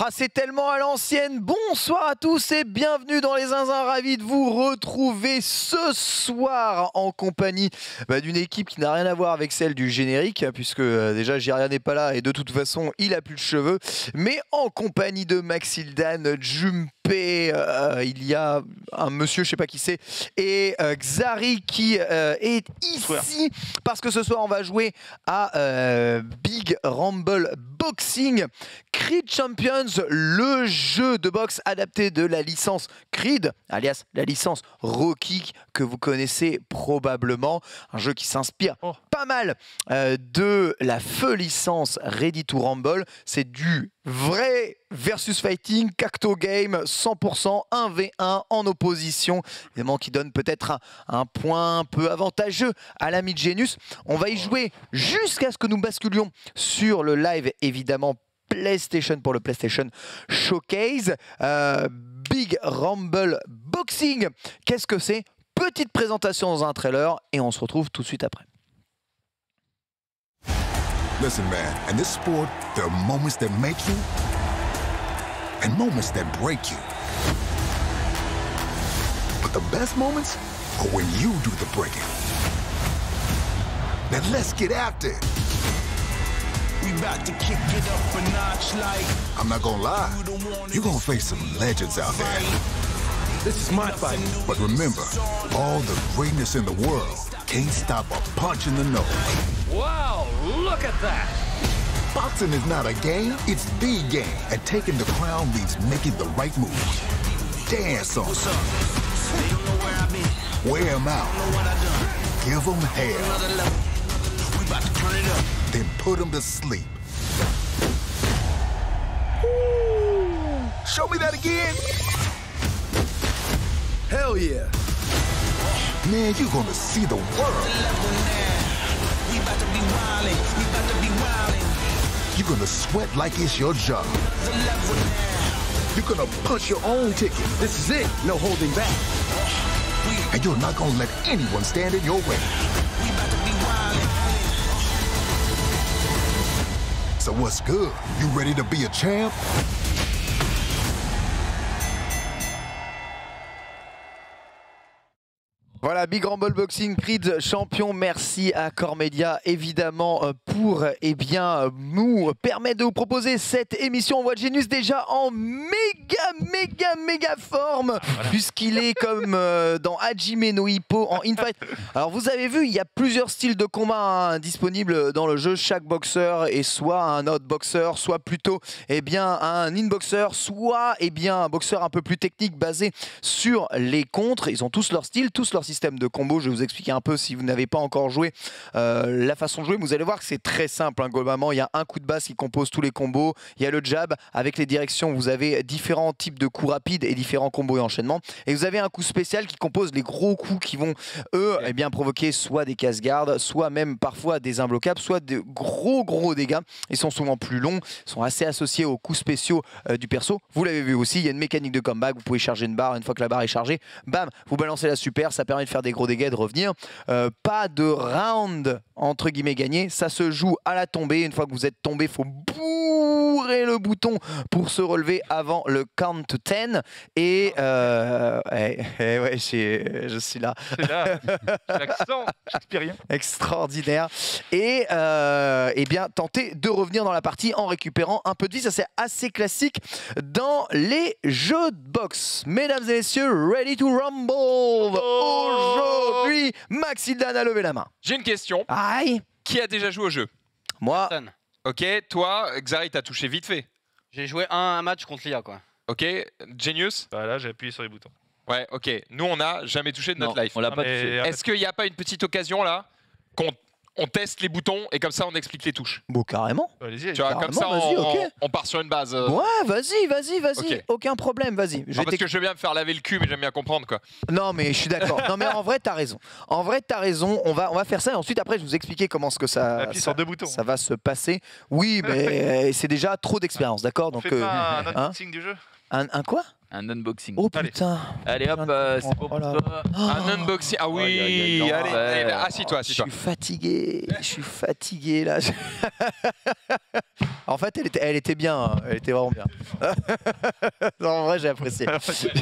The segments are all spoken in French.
Ah, c'est tellement à l'ancienne. Bonsoir à tous et bienvenue dans les Zinzins. Ravi de vous retrouver ce soir en compagnie d'une équipe qui n'a rien à voir avec celle du générique, puisque déjà Jiria n'est pas là et de toute façon il a plus de cheveux, mais en compagnie de Maxildan, Jumpé, il y a un monsieur, je sais pas qui c'est, et Xari qui est ici parce que ce soir on va jouer à Big Rumble Boxing Creed Champions, le jeu de boxe adapté de la licence Creed, alias la licence Rocky que vous connaissez probablement, un jeu qui s'inspire pas mal de la feu licence Ready to Rumble. C'est du vrai versus fighting, cacto game, 100% 1v1 en opposition, évidemment qui donne peut-être un point un peu avantageux à l'ami Genius. On va y jouer jusqu'à ce que nous basculions sur le live, évidemment PlayStation pour le PlayStation Showcase. Big Rumble Boxing, qu'est-ce que c'est? Petite présentation dans un trailer et on se retrouve tout de suite après. Listen, man, in this sport, there are moments that make you and moments that break you. But the best moments are when you do the breaking. Now let's get after it. We about to kick it up a notch like. I'm not gonna lie, you're gonna face some legends out there. This is my fight. But remember, all the greatness in the world can't stop a punch in the nose. Wow, look at that. Boxing is not a game, it's the game. And taking the crown means making the right moves. Dance on What's them. up? They don't know where I've been. Wear them out. Know what I done. Give them hell. Another level. We about to turn it up. Then put them to sleep. Show me that again. Hell yeah. Man, you're gonna see the world. Level now. We about to be wildin'. We about to be wildin'. You're gonna sweat like it's your job. The level now. You're gonna punch your own ticket. This is it. No holding back. And you're not gonna let anyone stand in your way. We about to be wildin'. So what's good? You ready to be a champ? Voilà, Big Rumble Boxing Creed champion. Merci à Core Media évidemment pour nous permettre de vous proposer cette émission. On voit Genius déjà en méga forme, puisqu'il est comme dans Hajime no Ippo en Infight. Alors vous avez vu, il y a plusieurs styles de combat disponibles dans le jeu. Chaque boxeur est soit un outboxer, soit plutôt un inboxer, soit un boxeur un peu plus technique basé sur les contres. Ils ont tous leur style, tous leur système de combo. Je vais vous expliquer un peu si vous n'avez pas encore joué la façon de jouer. Mais vous allez voir que c'est très simple. Globalement, il y a un coup de base qui compose tous les combos. Il y a le jab avec les directions. Vous avez différents types de coups rapides et différents combos et enchaînements. Et vous avez un coup spécial qui compose les gros coups qui vont provoquer soit des casse-gardes, soit même parfois des imbloquables, soit de gros dégâts. Ils sont souvent plus longs, sont assez associés aux coups spéciaux du perso. Vous l'avez vu aussi, il y a une mécanique de comeback. Vous pouvez charger une barre. Une fois que la barre est chargée, bam, vous balancez la super. Ça permet de faire des gros dégâts et de revenir. Pas de round entre guillemets gagné, ça se joue à la tombée. Une fois que vous êtes tombé, il faut bourrer le bouton pour se relever avant le count to 10 et ouais, je suis là. C'est là, l'accent shakespearien. Extraordinaire. Et tenter de revenir dans la partie en récupérant un peu de vie. Ça, c'est assez classique dans les jeux de boxe. Mesdames et messieurs, ready to rumble. Aujourd'hui, Maxildan a levé la main. J'ai une question. Aïe. Qui a déjà joué au jeu? Moi. Personne. Ok, toi, Xari, t'as touché vite fait. J'ai joué un match contre l'IA, quoi. Ok, Genius? Bah là, j'ai appuyé sur les boutons. Ouais, ok. Nous, on n'a jamais touché de notre life. On l'a pas touché. Est-ce qu'il n'y a pas une petite occasion là qu'on teste les boutons et comme ça on explique les touches? Bon, carrément. Allez-y. Tu vois, comme ça Vas-y, on part sur une base. Ouais, vas-y. Ok. Aucun problème, vas-y. Parce que je veux bien me faire laver le cul, mais j'aime bien comprendre quoi. Non, mais je suis d'accord. Non, mais en vrai, t'as raison. En vrai, t'as raison. On va faire ça et ensuite, après, je vais vous expliquer comment ce que Appuie sur deux boutons. ça va se passer. Oui, mais c'est déjà trop d'expérience, d'accord? On Donc, fait pas un autre signe du jeu. un quoi? Un unboxing. Oh putain. Allez hop, c'est bon pour Voilà. toi. Un unboxing. Ah oui, Aïe, aïe, aïe, allez, ouais. allez, assis-toi, Je assis-toi. suis fatigué là. En fait, elle était bien, hein. Elle était vraiment bien. Non, en vrai, j'ai apprécié.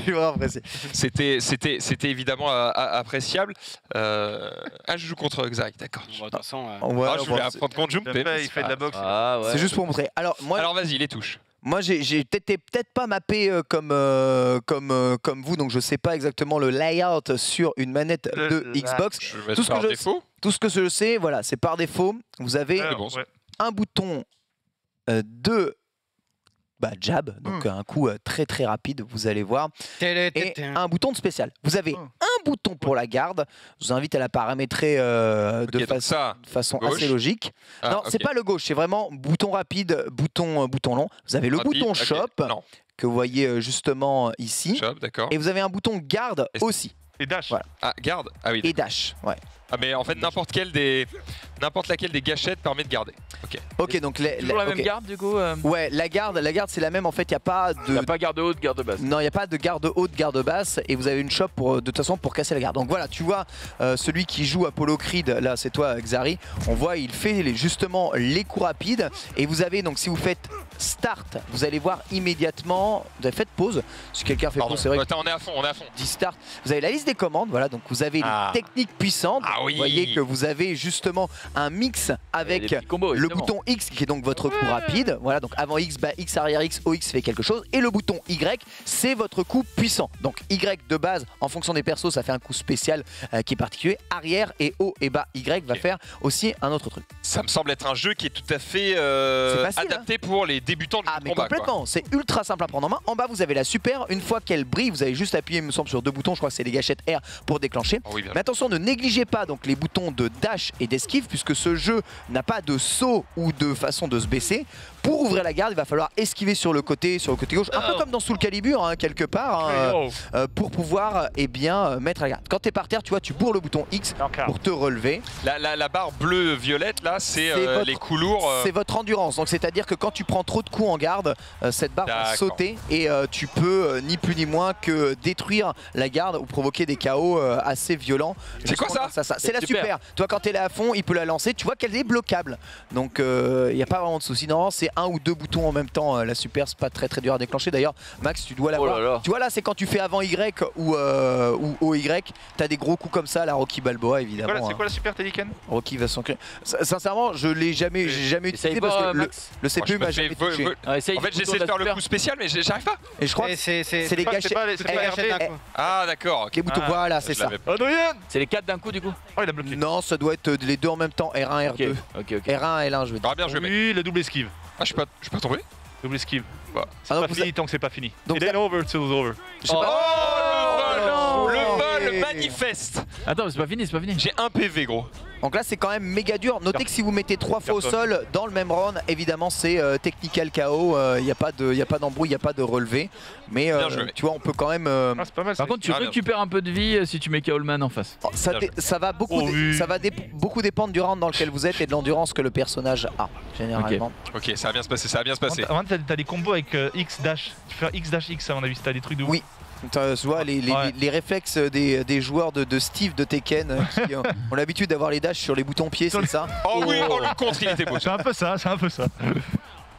J'ai vraiment apprécié. C'était évidemment appréciable. Ah, je joue contre Xari, d'accord. Bon, de toute façon, Ouais, Ah, je bon, voulais apprendre contre Jump. Il fait de la boxe. Ah ouais. c'est juste pour montrer. Alors moi, Alors vas-y, les touches. Moi, j'ai peut-être pas mappé comme vous, donc je sais pas exactement le layout sur une manette de Xbox. Je vais Tout ce que par je- défaut. Tout ce que je sais, voilà, c'est par défaut. Vous avez Alors, bon, ouais. un bouton de jab, donc un coup très très rapide, vous allez voir, et un bouton de spécial. Vous avez un bouton pour la garde. Je vous invite à la paramétrer Ok, donc de ça, façon gauche. assez logique. Ah, Non, c'est ok. pas le gauche, c'est vraiment bouton rapide, bouton long. Vous avez le Rapide, bouton ok. shop Non, que vous voyez justement ici. shop, d'accord. Et vous avez un bouton garde Est-ce- aussi. Et dash. Voilà. Ah, garde. Ah oui. Et dash. Ouais. Ah, mais en fait, n'importe laquelle des gâchettes permet de garder. Ok. Ok, donc Toujours la même ok. garde du coup. Ouais, la garde c'est la même. En fait, il n'y a pas Il n'y de. a pas garde haute, garde basse. Non, il n'y a pas de garde haute, garde basse, et vous avez une shop de toute façon pour casser la garde. Donc voilà, tu vois, celui qui joue Apollo Creed, là c'est toi Xari, on voit il fait justement les coups rapides, et vous avez donc si vous faites start, vous allez voir immédiatement, vous avez fait pause, si quelqu'un fait Pardon. pause c'est vrai que Attends, on est à fond, on est à fond. dit start, vous avez la liste des commandes, voilà, donc vous avez Ah. les techniques puissantes, Ah oui. vous voyez que vous avez justement un mix avec Des petits combos, le évidemment. bouton X qui est donc votre coup rapide, voilà, donc avant X, bas X, arrière X, OX fait quelque chose, et le bouton Y c'est votre coup puissant. Donc Y de base, en fonction des persos, ça fait un coup spécial qui est particulier, arrière et haut et bas Y va Ok. faire aussi un autre truc. Ça me semble être un jeu qui est tout à fait C'est facile, adapté pour les débutants du Ah jeu de mais combat. quoi. complètement, c'est ultra simple à prendre en main. En bas vous avez la super, une fois qu'elle brille, vous avez juste appuyé il me semble sur deux boutons, je crois que c'est les gâchettes R pour déclencher. Oh oui, bien. Mais attention, ne négligez pas donc les boutons de dash et d'esquive puisque ce jeu n'a pas de saut ou de façon de se baisser. Pour ouvrir la garde, il va falloir esquiver sur le côté gauche, un peu comme dans Soul Calibur hein, quelque part, hein, pour pouvoir mettre la garde. Quand tu es par terre, tu vois, tu bourres le bouton X pour te relever. La barre bleu-violette là, c'est C'est votre- les coups lourds. C'est votre endurance, donc c'est-à-dire que quand tu prends trop de coups en garde, cette barre va D'accord. sauter et tu peux ni plus ni moins que détruire la garde ou provoquer des KO assez violents. C'est quoi ça C'est la super. super. Toi quand t'es là à fond, il peut la lancer, tu vois qu'elle est bloquable. Donc il n'y a pas vraiment de souci. Non, c'est un ou deux boutons en même temps. La super, c'est pas très très dur à déclencher. D'ailleurs, Max, tu dois la Oh là voir. là. Tu vois là, c'est quand tu fais avant Y ou OY, t'as des gros coups comme ça, la Rocky Balboa évidemment. C'est quoi la super Teliken? Rocky va s'en créer. Sincèrement, j'ai jamais Essaye utilisé pas, parce que Max. le Moi, je CPU me m'a fais jamais vo- touché. vo- Ah, essaye En fait, du j'essaie bouton de faire le super. coup spécial, mais j'arrive pas. Et je crois que c'est c'est les gâchettes. c'est pas les gâchettes d'un coup. Ah, d'accord. ok. Les boutons, voilà, c'est Je ça. l'avais pas. Adrien. C'est les 4 d'un coup du coup. Oh, il a bloqué. Non, ça doit être les deux en même temps, R1, Ok, R2. ok, ok. R1, L1, je veux dire. Ah, bien joué, mec. Oui, la double esquive. Ah, je suis pas tombé. Double esquive. Bah. C'est Ah, donc pas vous fini avez- tant que c'est pas fini. Donc It ain't over till it's over. Je sais Oh. pas. Le non. vol manifeste. Attends, mais c'est pas fini, c'est pas fini. J'ai un PV, gros. Donc là, c'est quand même méga dur. Notez que si vous mettez 3 fois au sol dans le même round, évidemment, c'est technical KO. Il n'y a pas d'embrouille, il n'y a pas de relevé. Mais Bien joué, mec. tu vois, on peut quand même. Ah, c'est pas mal ça. Par contre, tu Ah, bien. récupères un peu de vie si tu mets Kaolman en face. Ça va beaucoup, Oh oui. ça va beaucoup dépendre du round dans lequel vous êtes et de l'endurance que le personnage a, généralement. Ok, ça va bien se passer, ça va bien se passer. Avant, t'as des combos avec X dash. Tu fais X dash X à mon avis, si t'as des trucs de ouf. Oui. Tu vois, Ouais. les réflexes des joueurs de Steve de Tekken qui ont l'habitude d'avoir les dashs sur les boutons pieds, c'est ça. Oh oui, oh le contre, il était beau. C'est un peu ça, c'est un peu ça.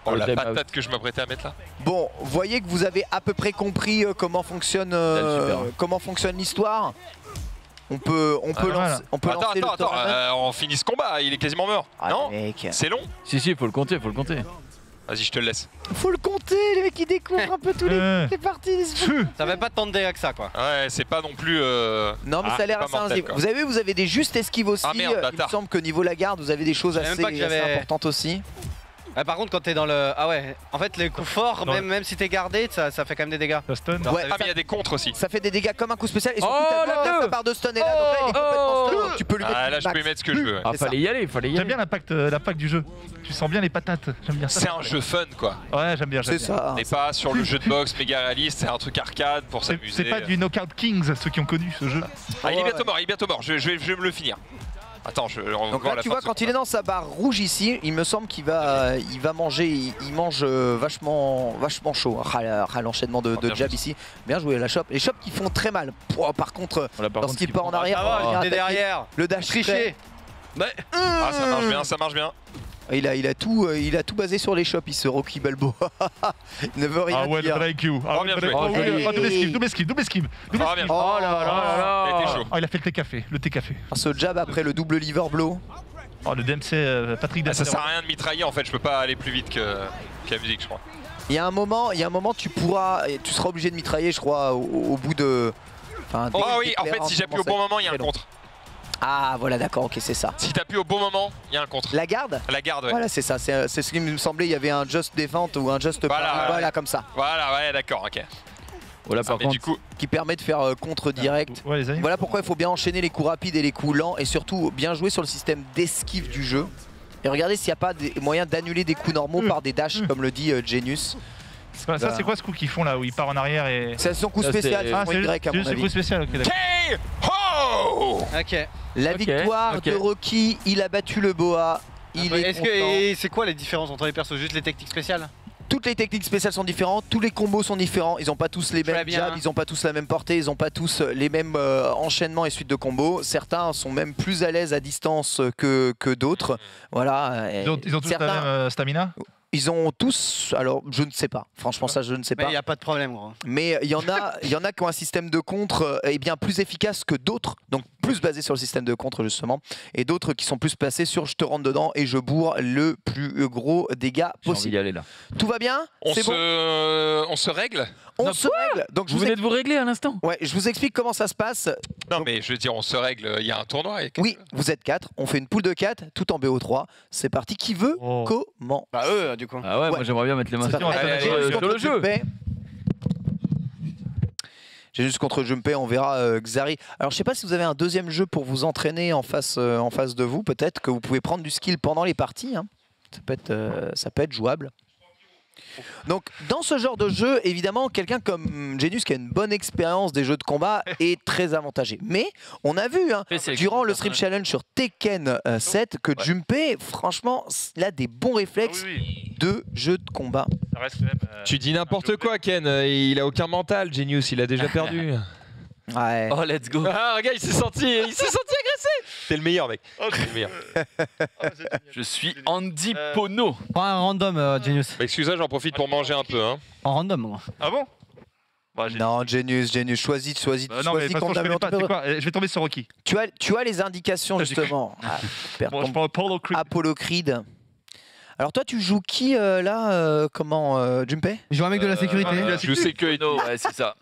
Oh la Time out. patate que je m'apprêtais à mettre là. Bon, voyez que vous avez à peu près compris comment fonctionne l'histoire. On peut voilà. lancer Attends, le tournament. on finit ce combat, il est quasiment mort. Ah, Non mec. C'est long. Si, faut le compter, faut le compter. Vas-y, je te le laisse. Faut le compter, les mecs qui découvrent un peu tous les parties. Ça fait pas tant de dégâts que ça, quoi. Ouais, c'est pas non plus. Non, mais Ah, ça a l'air pas assez mortel, invisible. quoi. Vous avez des justes esquives aussi. Ah, merde, Il me bâtard. semble que niveau la garde, vous avez des choses Je savais assez, même pas que assez j'avais- importantes aussi. Ouais, par contre, quand t'es dans le. Ah ouais, en fait, les coups forts, Dans même si t'es gardé, ça fait quand même des dégâts. Ça stun. Ouais, Ah, mais il y a des contres aussi. ça fait des dégâts comme un coup spécial. Et surtout, Oh, t'as la sa deux. barre de stun est là. Donc là, il est complètement stun. Donc tu peux lui mettre Ah, une là, je peux max. y mettre ce que je veux. Ah, C'est ça. fallait y aller, fallait y aller. J'aime bien l'impact du jeu. Tu sens bien les patates. J'aime bien ça. C'est un jeu fun, quoi. Ouais, j'aime bien. C'est ça. Et pas sur le jeu de boxe méga réaliste, c'est un truc arcade pour s'amuser. C'est pas du Knockout Kings, ceux qui ont connu ce jeu. Ah, il est Ouais, bientôt mort, il est bientôt mort. Je vais me le finir. Attends, on va Donc voir là, la tu fin vois, de ce quand il est dans sa barre rouge ici, il me semble qu'il va manger, il mange vachement chaud. Ah, l'enchaînement de bien jab joué. ici. Bien joué, la chop. Les chops qui font très mal. Pouah, par contre, Voilà, par contre, lorsqu'il il part en prend- arrière, Ça va, il vient j'étais attaquer. derrière. Le dash Tricher. Ah, ça marche bien, ça marche bien. Il a tout basé sur les chops, il se Rocky Balboa. Il ne veut rien I will dire. break you. Oh, bien joué. Double esquive. Ah, bien joué. Oh là là Il a été chaud. Oh, il a fait le thé café. Ce jab après le double liver blow. Oh, le DMC, Patrick Ah, Dempsey. ça sert à rien de mitrailler en fait, je peux pas aller plus vite que la musique, je crois. Il y a un moment, tu seras obligé de mitrailler, je crois, au bout de. Enfin, Oh dès oui, que en fait, si j'appuie au bon moment, il y a un contre. Ah voilà, d'accord, ok, c'est ça. Si t'appuies au bon moment, il y a un contre. La garde. La garde, ouais. Voilà, c'est ça, c'est ce qui me semblait, il y avait un just défense ou un just Voilà, voilà, ouais. comme ça, Voilà, ouais, d'accord, ok. Voilà, par Mais contre, du coup, qui permet de faire contre direct. Ouais, les amis. Voilà pourquoi il faut bien enchaîner les coups rapides et les coups lents et surtout bien jouer sur le système d'esquive du jeu. Et regardez s'il n'y a pas des moyens d'annuler des coups normaux par des dashs, comme le dit Genius. Ça, c'est quoi ce coup qu'ils font là où il part en arrière et. C'est son coup Ça, spécial, c'est- c'est Ah, son c'est Y à mon juste ce coup avis. spécial, ok, d'accord. K.O. Ok. La Ok, victoire ok. de Rocky, il a battu le Boa. Il est Est-ce content. que c'est quoi les différences entre les persos? Juste les techniques spéciales? Toutes les techniques spéciales sont différentes, tous les combos sont différents, ils n'ont pas tous les Très mêmes bien. jabs, ils n'ont pas tous la même portée, ils n'ont pas tous les mêmes enchaînements et suites de combos. Certains sont même plus à l'aise à distance que d'autres. Voilà. Ils ont tous Certains, la même stamina. ils ont tous, alors je ne sais pas, franchement ça je ne sais Mais pas. il n'y a pas de problème, gros. Mais il y en a qui ont un système de contre bien plus efficace que d'autres, donc plus basé sur le système de contre justement, et d'autres qui sont plus placés sur je te rentre dedans et je bourre le plus gros dégâts j'ai envie d'y possible. aller là. Tout va bien? On C'est bon? se règle? On Non, se règle. Donc Vous venez de vous régler à l'instant. Ouais, je vous explique comment ça se passe. Non, Donc- mais je veux dire, on se règle, il y a un tournoi. Et... Oui, vous êtes 4, on fait une poule de 4, tout en BO3. C'est parti, qui veut Oh. comment? Bah eux, du coup. Ah ouais, Ouais. moi j'aimerais bien mettre les mains C'est sur, parti. allez, J'ai allez, juste sur contre le jeu. Junpei. J'ai juste contre Junpei, on verra Xari. Alors je sais pas si vous avez un deuxième jeu pour vous entraîner en face de vous, peut-être que vous pouvez prendre du skill pendant les parties. Hein. Ça peut être jouable. Donc dans ce genre de jeu, évidemment, quelqu'un comme Genius qui a une bonne expérience des jeux de combat est très avantagé. Mais on a vu hein, Après, c'est durant le avec- Stream Challenge sur Tekken 7 que Junpei, franchement, il a des bons réflexes Oui, de jeu de combat. ça reste quand même. Tu dis n'importe quoi, Ken. Il a aucun mental, Genius. Il a déjà perdu. Ouais. Oh, let's go. Ah, regarde, il s'est senti agressé. T'es le meilleur, mec. T'es le meilleur. Je suis Andy Pono. Prends un random, Genius. Bah, excusez-moi, j'en profite pour manger un peu. Hein. En random, moi. Ah bon Bah, j'ai- Non, Genius, choisis non, mais de toute façon, quand je t'as connais pas. C'est quoi Je vais tomber sur Rocky. tu as les indications justement. Ah, super. Bon, je prends Apollo Creed. Apollo Creed. Alors toi, tu joues qui là comment Junpei? Je joue un mec de la sécurité. Je sais que no, ouais, c'est ça.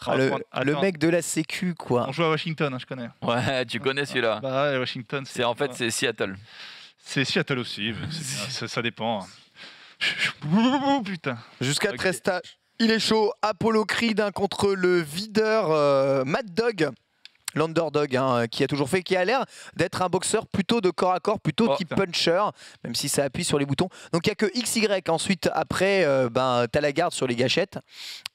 Ah, le Attends. mec de la sécu quoi. On joue à Washington, hein, je connais. Ouais, tu connais celui-là. Bah, ouais, Washington, C'est en fait c'est Seattle. C'est Seattle aussi. Ça dépend. Putain. Jusqu'à Ok. 13 stages. Il est chaud. Apollo Creed hein, contre le videur Mad Dog. L'underdog hein, qui a toujours fait, qui a l'air d'être un boxeur plutôt de corps à corps, plutôt Oh, type putain. puncher, même si ça appuie sur les boutons. Donc il n'y a que XY. Ensuite, après, tu as la garde sur les gâchettes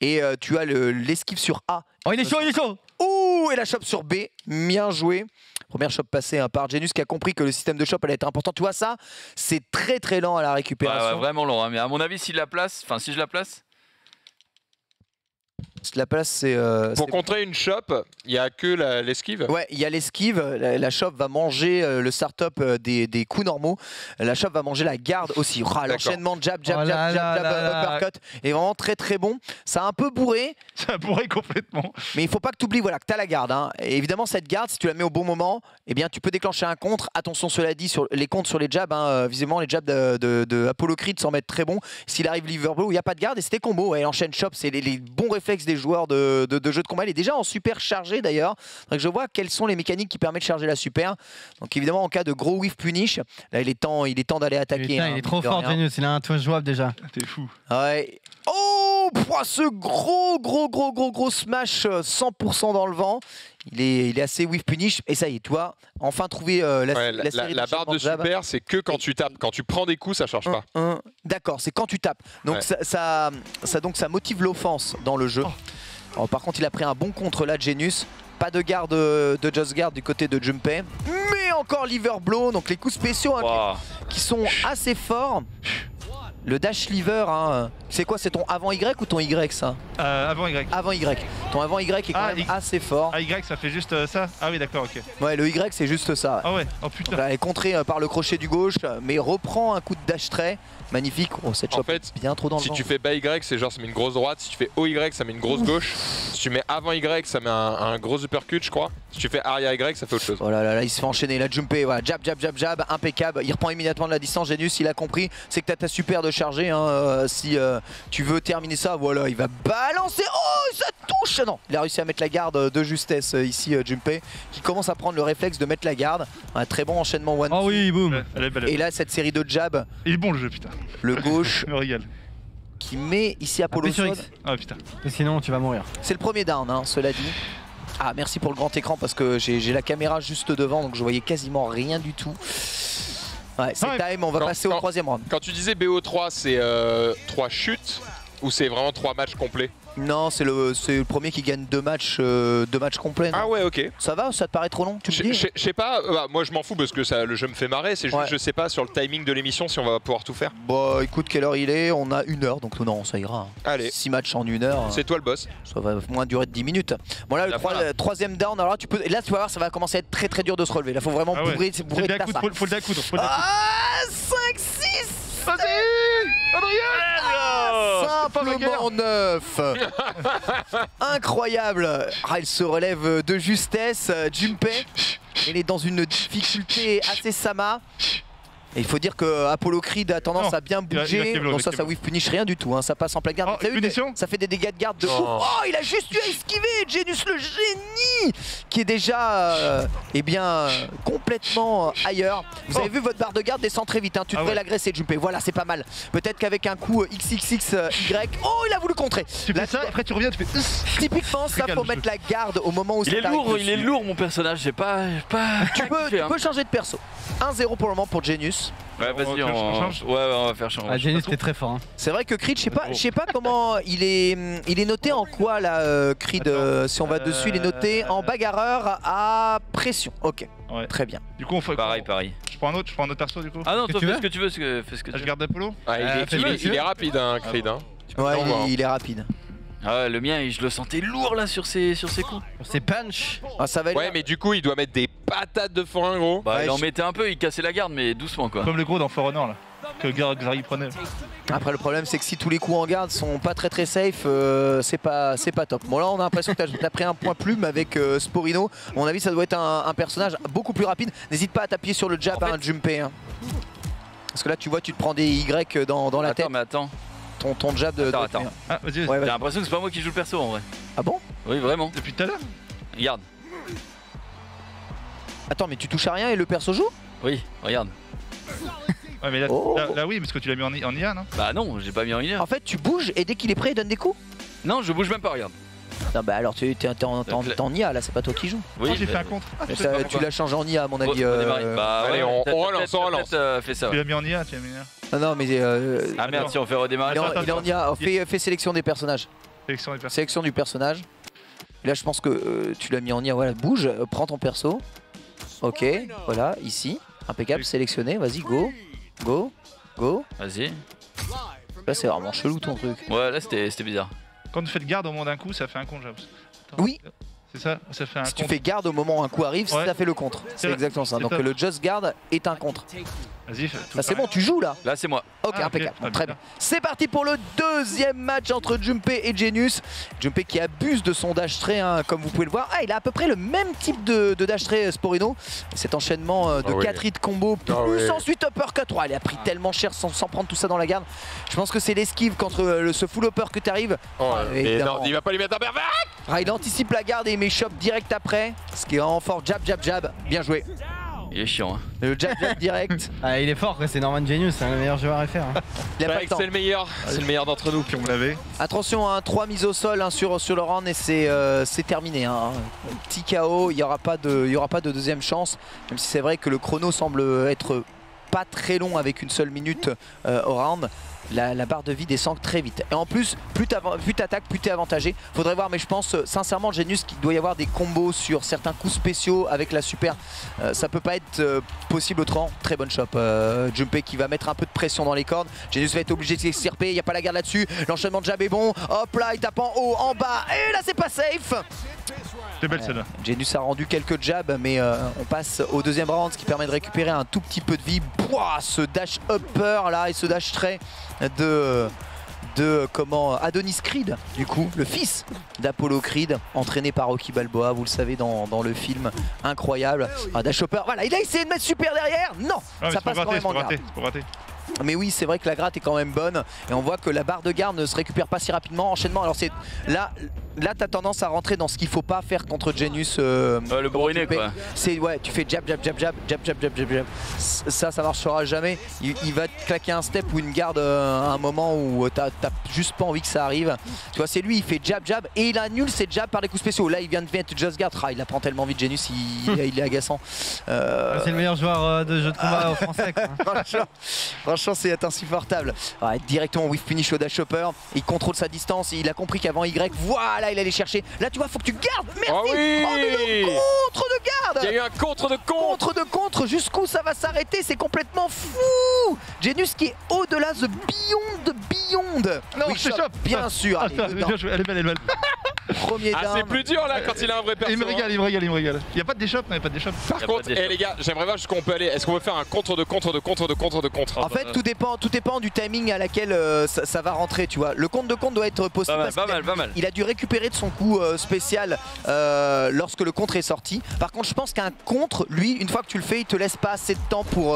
et tu as l'esquive sur A. Oh, il est chaud, il est chaud. Ouh, et la chope sur B. Bien joué. Première chope passée hein, par Genius qui a compris que le système de chope allait être important. Tu vois ça, c'est très très lent à la Ouais, récupération. ouais, vraiment long. Hein. Mais à mon avis, si je la place, La place, c'est. Pour c'est- contrer une shop, il n'y a que l'esquive. Ouais, il y a l'esquive. La chope va manger le start-up des coups normaux. La chope va manger la garde aussi. Ah, l'enchaînement jab, jab, Oh jab, là jab, là jab, là là. uppercut est vraiment très très bon. Ça a un peu bourré, Ça pourrait complètement. mais il faut pas que tu oublies voilà, que tu as la garde. Hein. Et évidemment, cette garde, si tu la mets au bon moment, eh bien, tu peux déclencher un contre. Attention, cela dit, sur les contres sur les jabs, hein, visiblement, les jabs de Apollo Creed semblent être très bons. S'il arrive Liverblow, il n'y a pas de garde et c'était combo. Ouais, l'enchaîne chop, c'est les bons réflexes des joueurs de jeux de combat. Il est déjà en super chargé d'ailleurs. Faudrait que je vois quelles sont les mécaniques qui permettent de charger la super. Donc évidemment, en cas de gros whiff punish, là, il est temps d'aller attaquer. Putain, hein, il est trop mine de fort, rien. Genius. Il a un twist jouable déjà. T'es fou. Ouais. Oh, pouah, ce gros smash 100% dans le vent. Il est assez whiff punish. Et ça y est, tu vois, enfin trouvé Ouais, la série la barre de d'enchaînements jab. super, c'est que quand tu tapes. Quand tu prends des coups, ça charge pas. D'accord, c'est quand tu tapes. Donc Ouais. ça motive l'offense dans le jeu. Alors, par contre, il a pris un bon contre là, Genius. Pas de garde de Just Guard du côté de Junpei. Mais encore Liver Blow, donc les coups spéciaux hein, Wow. qui sont assez forts. Le dash liver, hein, c'est quoi? C'est ton avant Y ou ton Y ça? Avant Y. Avant Y. Ton avant Y est quand même assez fort. Ah, Y, ça fait juste ça? Ah oui, d'accord, ok. Ouais, le Y c'est juste ça. Ah ouais, oh putain. Donc là, elle est contrée par le crochet du gauche, mais il reprend un coup de dash trait. Magnifique. Oh, cette En shot fait, bien trop dans le Si vent. tu fais bas Y, c'est genre ça met une grosse droite. Si tu fais haut Y, ça met une grosse gauche. Si tu mets avant Y, ça met un gros uppercut, je crois. Si tu fais arrière Y, ça fait autre chose. Oh là là, là il se fait enchaîner. La Junpei, voilà, jab, jab, jab, jab, impeccable. Il reprend immédiatement de la distance. Genius, il a compris. C'est que t'as ta super de charger. Hein, si tu veux terminer ça, voilà, il va balancer. Oh, ça touche. Non, il a réussi à mettre la garde de justesse ici, Junpei, qui commence à prendre le réflexe de mettre la garde. Un très bon enchaînement one. Oh oui, boum. Ouais, elle est belle. Et là, cette série de jabs, Il est bon le jeu, putain. le gauche Je me régale. qui met ici Apollo Appuie sur Sword. X. Ah putain. Et sinon, tu vas mourir. C'est le premier down, hein, cela dit. Ah, merci pour le grand écran parce que j'ai la caméra juste devant, donc je voyais quasiment rien du tout. Ouais, c'est Ouais. time, on va passer au troisième round. Quand tu disais BO3, c'est 3 chutes ou c'est vraiment 3 matchs complets? Non, c'est le premier qui gagne deux matchs complets. non Ah ouais, ok. Ça va? Ça te paraît trop long? Tu me dis? Je sais pas, moi je m'en fous parce que le jeu me fait marrer, c'est juste Ouais. je sais pas sur le timing de l'émission si on va pouvoir tout faire. Bon, écoute, quelle heure il est? On a 1 heure, donc non, ça ira. Hein. Allez, 6 matchs en 1 heure, c'est toi le boss. ça va moins durer de 10 minutes. Bon là, La fin, là. troisième down, alors là, et là tu vas voir, ça va commencer à être très très dur de se relever. Là, faut vraiment Ah ouais. bourrer Faut de le place. découdre, faut le découdre. Faut le découdre. Ah, 5, 6 Simplement 9. Incroyable. Ah, il se relève de justesse. Junpei, il est dans une difficulté assez sama. Et il faut dire que Apollo Creed a tendance Non, à bien il a bouger. Kevlar, Bon, il a ça Kevlar. whiff punish rien du tout, hein. Ça passe en pleine garde. Oh, T'as vu, punition ça fait des dégâts de garde de Oh. ouf. Oh, il a juste eu à esquiver. Genius le génie qui est déjà eh bien, complètement ailleurs. Vous avez vu votre barre de garde descend très vite, hein. Tu Ah devrais ouais. l'agresser, Junpei. Voilà, c'est pas mal. Peut-être qu'avec un coup XXXY. Oh, il a voulu contrer. Tu Là, fais ça, après tu reviens, tu fais. typiquement, ça Régale, faut le mettre jeu. la garde au moment où Il ça est t'arrive lourd, il est dessus. lourd mon personnage, j'ai pas. Tu peux, kiffé, hein. tu peux changer de perso. 1-0 pour le moment pour Genius. Ouais, vas-y, On change. Ouais, on va faire changer. Ah, Genius, t'es très fort. Hein. C'est vrai que Creed, je sais pas comment il est noté en quoi là, Creed. Si on va dessus, il est noté en bagarreur à pression. Ok, Ouais. très bien. Du coup, on fait. Pareil, pareil. Je prends un autre perso du coup. Ah non, Que toi tu fais veux ce que tu veux, fais ce que Ah, tu je veux. garde Apollo. Ah, il est rapide, hein, Creed. Hein. Ouais, Au revoir, hein. il est rapide. Ah ouais, le mien, je le sentais lourd là sur ses coups. C'est punch. Ah, ça va Ouais, mais du coup, il doit mettre des patates de forain, gros. Bah, Ouais, il en je- mettait un peu, il cassait la garde, mais doucement quoi. Comme le gros dans For Honor là. Que Xari prenait. Après, le problème, c'est que si tous les coups en garde sont pas très safe, c'est pas top. Bon, là, on a l'impression que t'as pris un point plume avec Sporino. À mon avis, ça doit être un personnage beaucoup plus rapide. N'hésite pas à t'appuyer sur le jab, hein, Junpei. Hein. Parce que là, tu vois, tu te prends des Y dans la tête. Attends, mais attends. Ton jab de. Attends. Ah, vas-y, Ouais, vas-y. vas-y. J'ai l'impression que c'est pas moi qui joue le perso en vrai. Ah bon? Oui, vraiment. Depuis tout à l'heure. Regarde. Attends, mais tu touches à rien et le perso joue? Oui, regarde. Ouais, mais là, Oh. là, oui, parce que tu l'as mis en IA, non? Bah non, j'ai pas mis en une En fait, tu bouges et dès qu'il est prêt, il donne des coups? Non, je bouge même pas, regarde. Non, bah alors t'es en IA là, c'est pas toi qui joues. Oui, Oh, j'ai bah, fait un contre. Ah, Mais tu ça, tu l'as changé en IA à mon avis. redémarrer. Bah Allez, ouais, on peut-être- relance, peut-être- on relance. peut-être, fais ça. Ouais. l'as mis en IA, tu l'as mis en IA. Non, non, mais. Ah merde, si on fait redémarrer. il est en- attends, il est en IA. Fais sélection des personnages. Sélection des personnes. Sélection du personnage. Là, je pense que tu l'as mis en IA. Voilà, bouge, prends ton perso. Ok, voilà, ici. Impeccable, sélectionné. Vas-y, go. Go. Go. Vas-y. Là, c'est vraiment chelou ton truc. Ouais, là c'était bizarre. Quand tu fais de garde au moment d'un coup, ça fait un contre, Jobs. Attends. Oui. C'est ça, ça fait un Si tu contre. fais garde au moment où un coup arrive, Ouais. ça fait le contre. C'est vrai. exactement ça. C'est Donc ça. le just guard est un contre. Vas-y, Là, c'est bon, tu joues là. Là c'est moi. Ok, Ah, ok. impeccable. Ah, Très bien. bien. C'est parti pour le deuxième match entre Junpei et Genius. Junpei qui abuse de son dash trait, hein, comme vous pouvez le voir. Ah, il a à peu près le même type de dash trait, Sporino. Cet enchaînement de Ah oui. 4 hits combo, plus Ah oui. ensuite uppercut. Oh, il a pris tellement cher sans prendre tout ça dans la garde. Je pense que c'est l'esquive contre ce full uppercut arrive. Oh, et évidemment. non, il va pas lui mettre un perfect. Ah, il anticipe la garde et il met chop direct après. Ce qui est en fort jab, jab, jab. Bien joué. Il est chiant. Hein. Le jab, jab direct. Ah, il est fort, quoi. C'est Norman Genius, c'est le meilleur joueur à FR. Hein. Il a pas le temps. C'est le meilleur, c'est le meilleur d'entre nous. Puis on l'avait. Attention, hein, 3 mises au sol hein, sur le round et c'est terminé. Hein. Petit KO, il n'y aura pas de deuxième chance. Même si c'est vrai que le chrono semble être pas très long avec une seule minute au round, la barre de vie descend très vite. Et en plus, plus t'attaques, plus t'es avantagé. Faudrait voir, mais je pense sincèrement, Genius, qu'il doit y avoir des combos sur certains coups spéciaux avec la super. Ça peut pas être possible autrement. Très bonne shop. Junpei qui va mettre un peu de pression dans les cordes. Genius va être obligé de s'extirper. Il n'y a pas la garde là-dessus. L'enchaînement de jab est bon. Hop là, il tape en haut, en bas. Et là, c'est pas safe. C'est belle celle-là. Genius a rendu quelques jabs, mais on passe au deuxième round, ce qui permet de récupérer un tout petit peu de vie. Pouah, ce dash upper là et ce dash trait de Adonis Creed, du coup, le fils d'Apollo Creed, entraîné par Rocky Balboa, vous le savez dans le film, incroyable. Un dash upper, voilà, il a essayé de mettre super derrière, non, ça passe quand même en garde. Mais oui, c'est vrai que la gratte est quand même bonne et on voit que la barre de garde ne se récupère pas si rapidement. Enchaînement, alors c'est là t'as tendance à rentrer dans ce qu'il faut pas faire contre Genius. Le bourriné quoi. C'est ouais, tu fais jab. Ça marchera jamais. Il va te claquer un step ou une garde à un moment où t'as juste pas envie que ça arrive. Tu vois, c'est lui, il fait jab et il annule ses jabs par les coups spéciaux. Là, il vient de mettre just guard. Il apprend tellement vite Genius, il est agaçant. C'est le meilleur joueur de jeu de combat français. Franchement, c'est insupportable. Ouais, directement whiff punish au dash hopper. Il contrôle sa distance. Il a compris qu'avant Y, voilà, il allait chercher. Là, tu vois, faut que tu gardes. Merci. Oh oui, mais le contre de garde. Il y a eu un contre de contre. Contre. Jusqu'où ça va s'arrêter? C'est complètement fou. Genius qui est au-delà de Beyond. Non, je chope. Bien sûr. Allez, elle est belle. Premier down. C'est plus dur là quand il a un vrai perso. Il me régale. Il n'y a pas de déchop, Par contre, les gars, j'aimerais voir jusqu'où on peut aller. Est-ce qu'on veut faire un contre de contre. En fait, tout dépend du timing à laquelle ça va rentrer, tu vois. Le contre de contre doit être possible. Pas mal. Il a dû récupérer de son coup spécial lorsque le contre est sorti. Par contre, je pense qu'un contre, lui, une fois que tu le fais, il te laisse pas assez de temps pour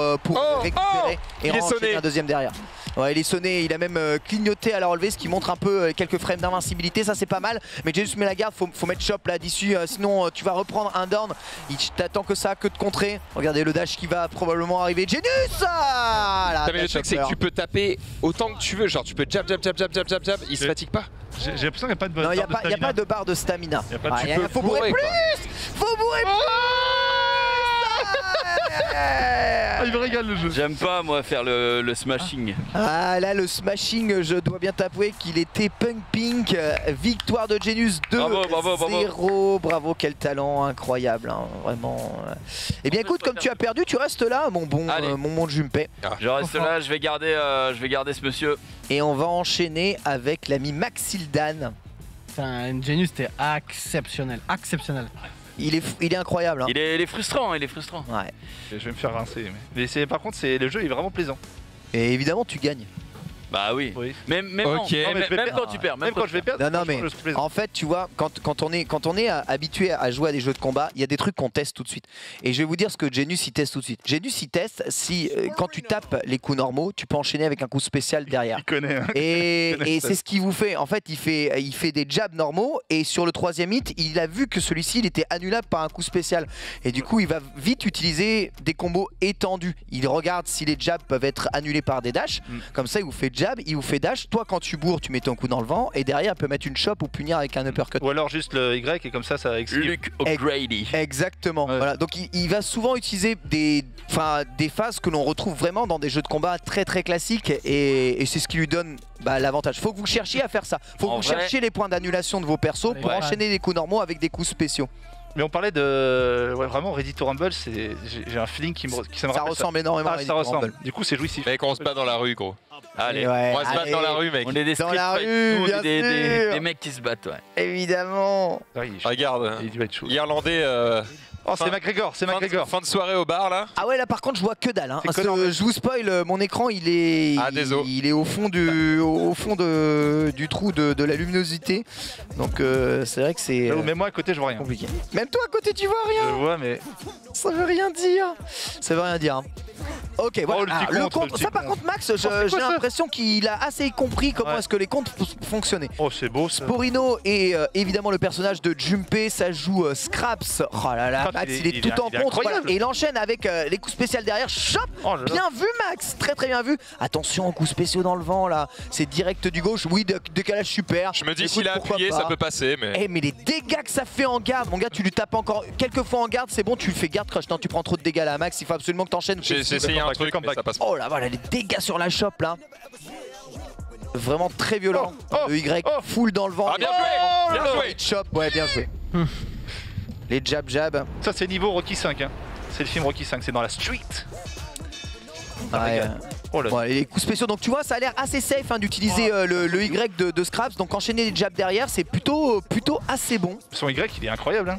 récupérer et enchaîner un deuxième derrière. Ouais, il est sonné, il a même clignoté à la relevée, ce qui montre un peu quelques frames d'invincibilité, ça c'est pas mal. Mais Genius met la garde, faut mettre shop là d'issue, sinon tu vas reprendre un down. Il t'attend que ça, que de contrer. Regardez le dash qui va probablement arriver. Genius mais le truc c'est que tu peux taper autant que tu veux, genre tu peux jab, il se fatigue pas. J'ai l'impression qu'il n'y a pas de barre de stamina. Non, il n'y a pas de barre de stamina. Faut bourrer plus. Faut bourrer plus. Il me régale le jeu. J'aime pas moi faire le smashing. Ah là le smashing, je dois bien t'avouer qu'il était punk pink. Victoire de Genius 2-0. Bravo, quel talent incroyable, hein, vraiment. Eh bien écoute, comme tu as perdu, tu restes là mon bon Junpei. Je reste là, je vais garder ce monsieur. Et on va enchaîner avec l'ami Maxildan. Genius, t'es exceptionnel. Il est incroyable. Hein. Il est frustrant, Ouais. Je vais me faire rincer. Mais par contre, le jeu est vraiment plaisant. Et évidemment, tu gagnes. Bah oui. Même quand tu perds. Même quand je vais perdre. Non, mais en fait, tu vois, quand on est habitué à jouer à des jeux de combat, il y a des trucs qu'on teste tout de suite. Et je vais vous dire ce que Genius il teste tout de suite. Genius il teste si quand tu tapes les coups normaux, tu peux enchaîner avec un coup spécial derrière. Il connaît. Hein. Et c'est ce qu'il vous fait. En fait, il fait des jabs normaux et sur le troisième hit, il a vu que celui-ci il était annulable par un coup spécial. Et du coup, il va vite utiliser des combos étendus. Il regarde si les jabs peuvent être annulés par des dashs. Comme ça, il vous fait jab, il vous fait dash. Toi, quand tu bourres, tu mets ton coup dans le vent et derrière, il peut mettre une chop ou punir avec un uppercut. Ou alors juste le Y et comme ça esquive. Luke O'Grady. Exactement. Ouais. Voilà. Donc il va souvent utiliser des phases que l'on retrouve vraiment dans des jeux de combat très classiques et c'est ce qui lui donne l'avantage. Faut que vous cherchiez à faire ça. Faut que vous cherchiez les points d'annulation de vos persos pour enchaîner des coups normaux avec des coups spéciaux. Mais on parlait de vraiment Ready to Rumble, j'ai un feeling qui ça me rappelle ressemble énormément à Ready to Rumble. Du coup, c'est jouissif. Mec, on se bat dans la rue, gros. Allez, on va se battre dans la rue, mec. On est des dans la rue, nous, bien sûr. des mecs qui se battent, ouais. Évidemment. Regarde, il va être chaud. Irlandais. Oh, c'est McGregor, Fin de soirée au bar là. Ah ouais, là par contre je vois que dalle. Hein. Je vous spoil, mon écran il est au fond du trou de la luminosité. Donc c'est vrai que c'est. Mais moi à côté je vois rien. Compliqué. Même toi à côté tu vois rien. Je vois mais. Ça veut rien dire. Ça veut rien dire. Hein. Ok, voilà. Oh, le contre, ça par contre Max, j'ai l'impression qu'il a assez compris comment est-ce que les comptes fonctionnaient. Oh c'est beau ça. Sporino et évidemment le personnage de Junpei, ça joue Scraps. Oh là là, Max il est tout en contre. Voilà. Et il enchaîne avec les coups spéciaux derrière. Chop. Bien vu Max, très bien vu. Attention aux coups spéciaux dans le vent là. C'est direct du gauche. Oui, décalage super. Je me dis s'il a appuyé ça peut passer mais. Mais les dégâts que ça fait en garde, mon gars, tu lui tapes encore quelques fois en garde, c'est bon, tu lui fais garde crush. Non, tu prends trop de dégâts là Max, il faut absolument que t'enchaînes. J'ai essayé un Comeback, truc, mais comeback. ça passe pas. Oh là, voilà les dégâts sur la chope là. Vraiment très violent. Le Y full dans le vent. Ah, bien joué, bien joué. Chop, ouais, bien joué. Les jab. Ça, c'est niveau Rocky 5. Hein. C'est le film Rocky 5, c'est dans la street. Ouais. Oh là. Ouais, les coups spéciaux, donc tu vois, ça a l'air assez safe hein, d'utiliser le Y de Scraps, donc enchaîner les jabs derrière, c'est plutôt assez bon. Son Y, il est incroyable. Hein.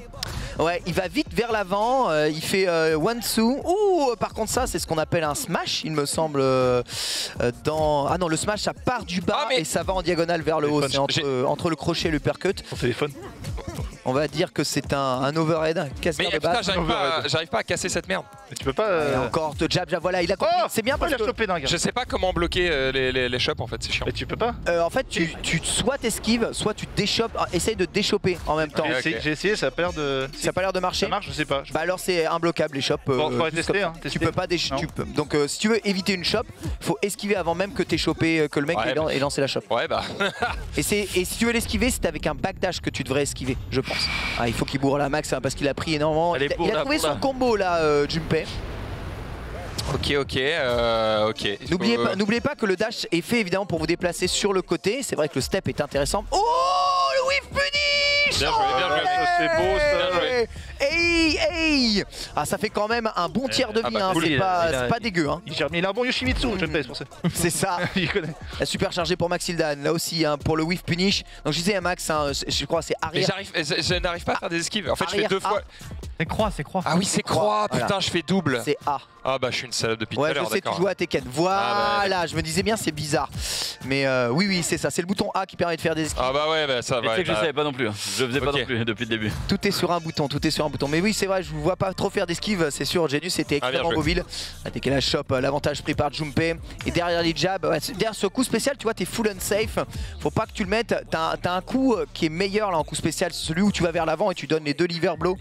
Ouais, il va vite vers l'avant, il fait one-two. Ouh, par contre ça, c'est ce qu'on appelle un smash, il me semble, dans... Ah non, le smash, ça part du bas et ça va en diagonale vers le haut, c'est entre le crochet et le uppercut. Son téléphone. On va dire que c'est un overhead, casse-garde Mais de base. putain, j'arrive pas à casser cette merde. Mais tu peux pas. Et encore te jab, voilà, il a compris. C'est bien parce il a que... chopé d'un gars. Je sais pas comment bloquer les shops en fait, c'est chiant. Mais tu peux pas. En fait, tu soit t'esquives, soit tu déchopes, essaye de déchoper en même temps. J'ai essayé, ça a pas l'air de. Ça a pas l'air de marcher. Ça marche, je sais pas. Bah alors c'est imbloquable les shops. Faudrait juste tester, comme ça. hein, Tu peux pas Donc si tu veux éviter une shop, faut esquiver avant même que t'aies chopé, que le mec ait lancé la shop. Ouais bah. Et si tu veux l'esquiver, c'est avec un backdash que tu devrais esquiver, je pense. Ah, il faut qu'il bourre la max hein, parce qu'il a pris énormément. Il a trouvé son combo là, Junpei. Ok. N'oubliez pas que le dash est fait évidemment pour vous déplacer sur le côté. C'est vrai que le step est intéressant. Oh, le whiff punish. Bien joué. C'est beau ça. Bien joué. Hey. Ah, ça fait quand même un bon tiers de vie, bah, hein. cool, C'est pas dégueu. Hein. Il a un bon Yoshimitsu, je le pèse pour ça. C'est ça. Il connaît. La super chargée pour Maxildan, là aussi hein, pour le whiff punish. Donc je disais à Max, hein, je crois c'est Mais arrière. je n'arrive pas à faire des esquives. En fait, je fais Arrière 2 fois. C'est croix. Ah oui, c'est croix. Voilà. Putain, je fais double. C'est A. Ah bah, je suis une salope depuis tout à Ouais, l'heure. je sais, tu joues à Tekken. Voilà, je me disais bien, c'est bizarre. Mais oui, c'est ça. C'est le bouton A qui permet de faire des esquives. Ah bah ouais, bah ça Mais va. tu sais que je savais pas non plus. Je le faisais pas non plus depuis le début. Tout est sur un bouton, Mais oui, c'est vrai, je vous vois pas trop faire d'esquive. C'est sûr, Genius était extrêmement mobile. Tekken la shop, l'avantage pris par Junpei. Et derrière les jabs, derrière ce coup spécial, tu vois, t'es full unsafe. Faut pas que tu le mettes. T'as un coup qui est meilleur là en coup spécial, celui où tu vas vers l'avant et tu donnes les 2 liver blows.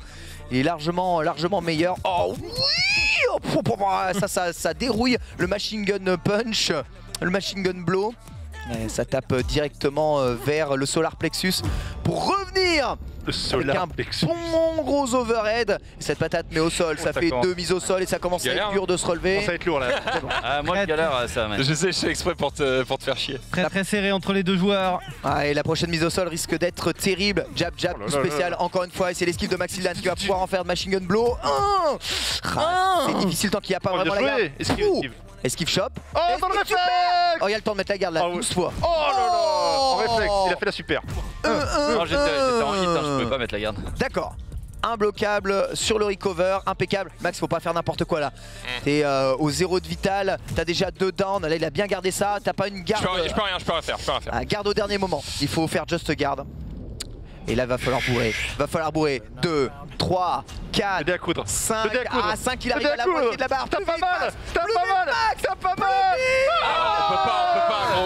Il est largement meilleur. Oh oui, ça dérouille le machine gun punch, le machine gun blow. Et ça tape directement vers le solar plexus pour revenir. Le solar plexus. Bon gros overhead. Et cette patate met au sol, ça fait 2 mises au sol et ça commence à être dur de se relever. Ça va être lourd là. Ah, moi je galère à ça, mec. Je sais, je fais exprès pour te faire chier. Très serré entre les deux joueurs. Ah, et la prochaine mise au sol risque d'être terrible. Jab, coup spécial encore une fois. Et c'est l'esquive de Maxildan qui va pouvoir en faire de machine gun blow. C'est difficile tant qu'il n'y a pas vraiment la garde. Esquive shop. Oh, dans le réflexe. Oh, il y a le temps de mettre la garde là, 12 fois. Oh là là. En réflexe, il a fait la super. Non, j'étais en hit, je pouvais pas mettre la garde. D'accord. Imbloquable sur le recover, impeccable. Max, faut pas faire n'importe quoi là. T'es au 0 de vital, t'as déjà 2 down. Là, il a bien gardé ça. T'as pas une garde. Je peux rien faire. Garde au dernier moment. Il faut faire just garde. Et là, va falloir bourrer. 2, 3, 4, 5. Ah, 5, il arrive à la moitié de la barre. T'as pas mal.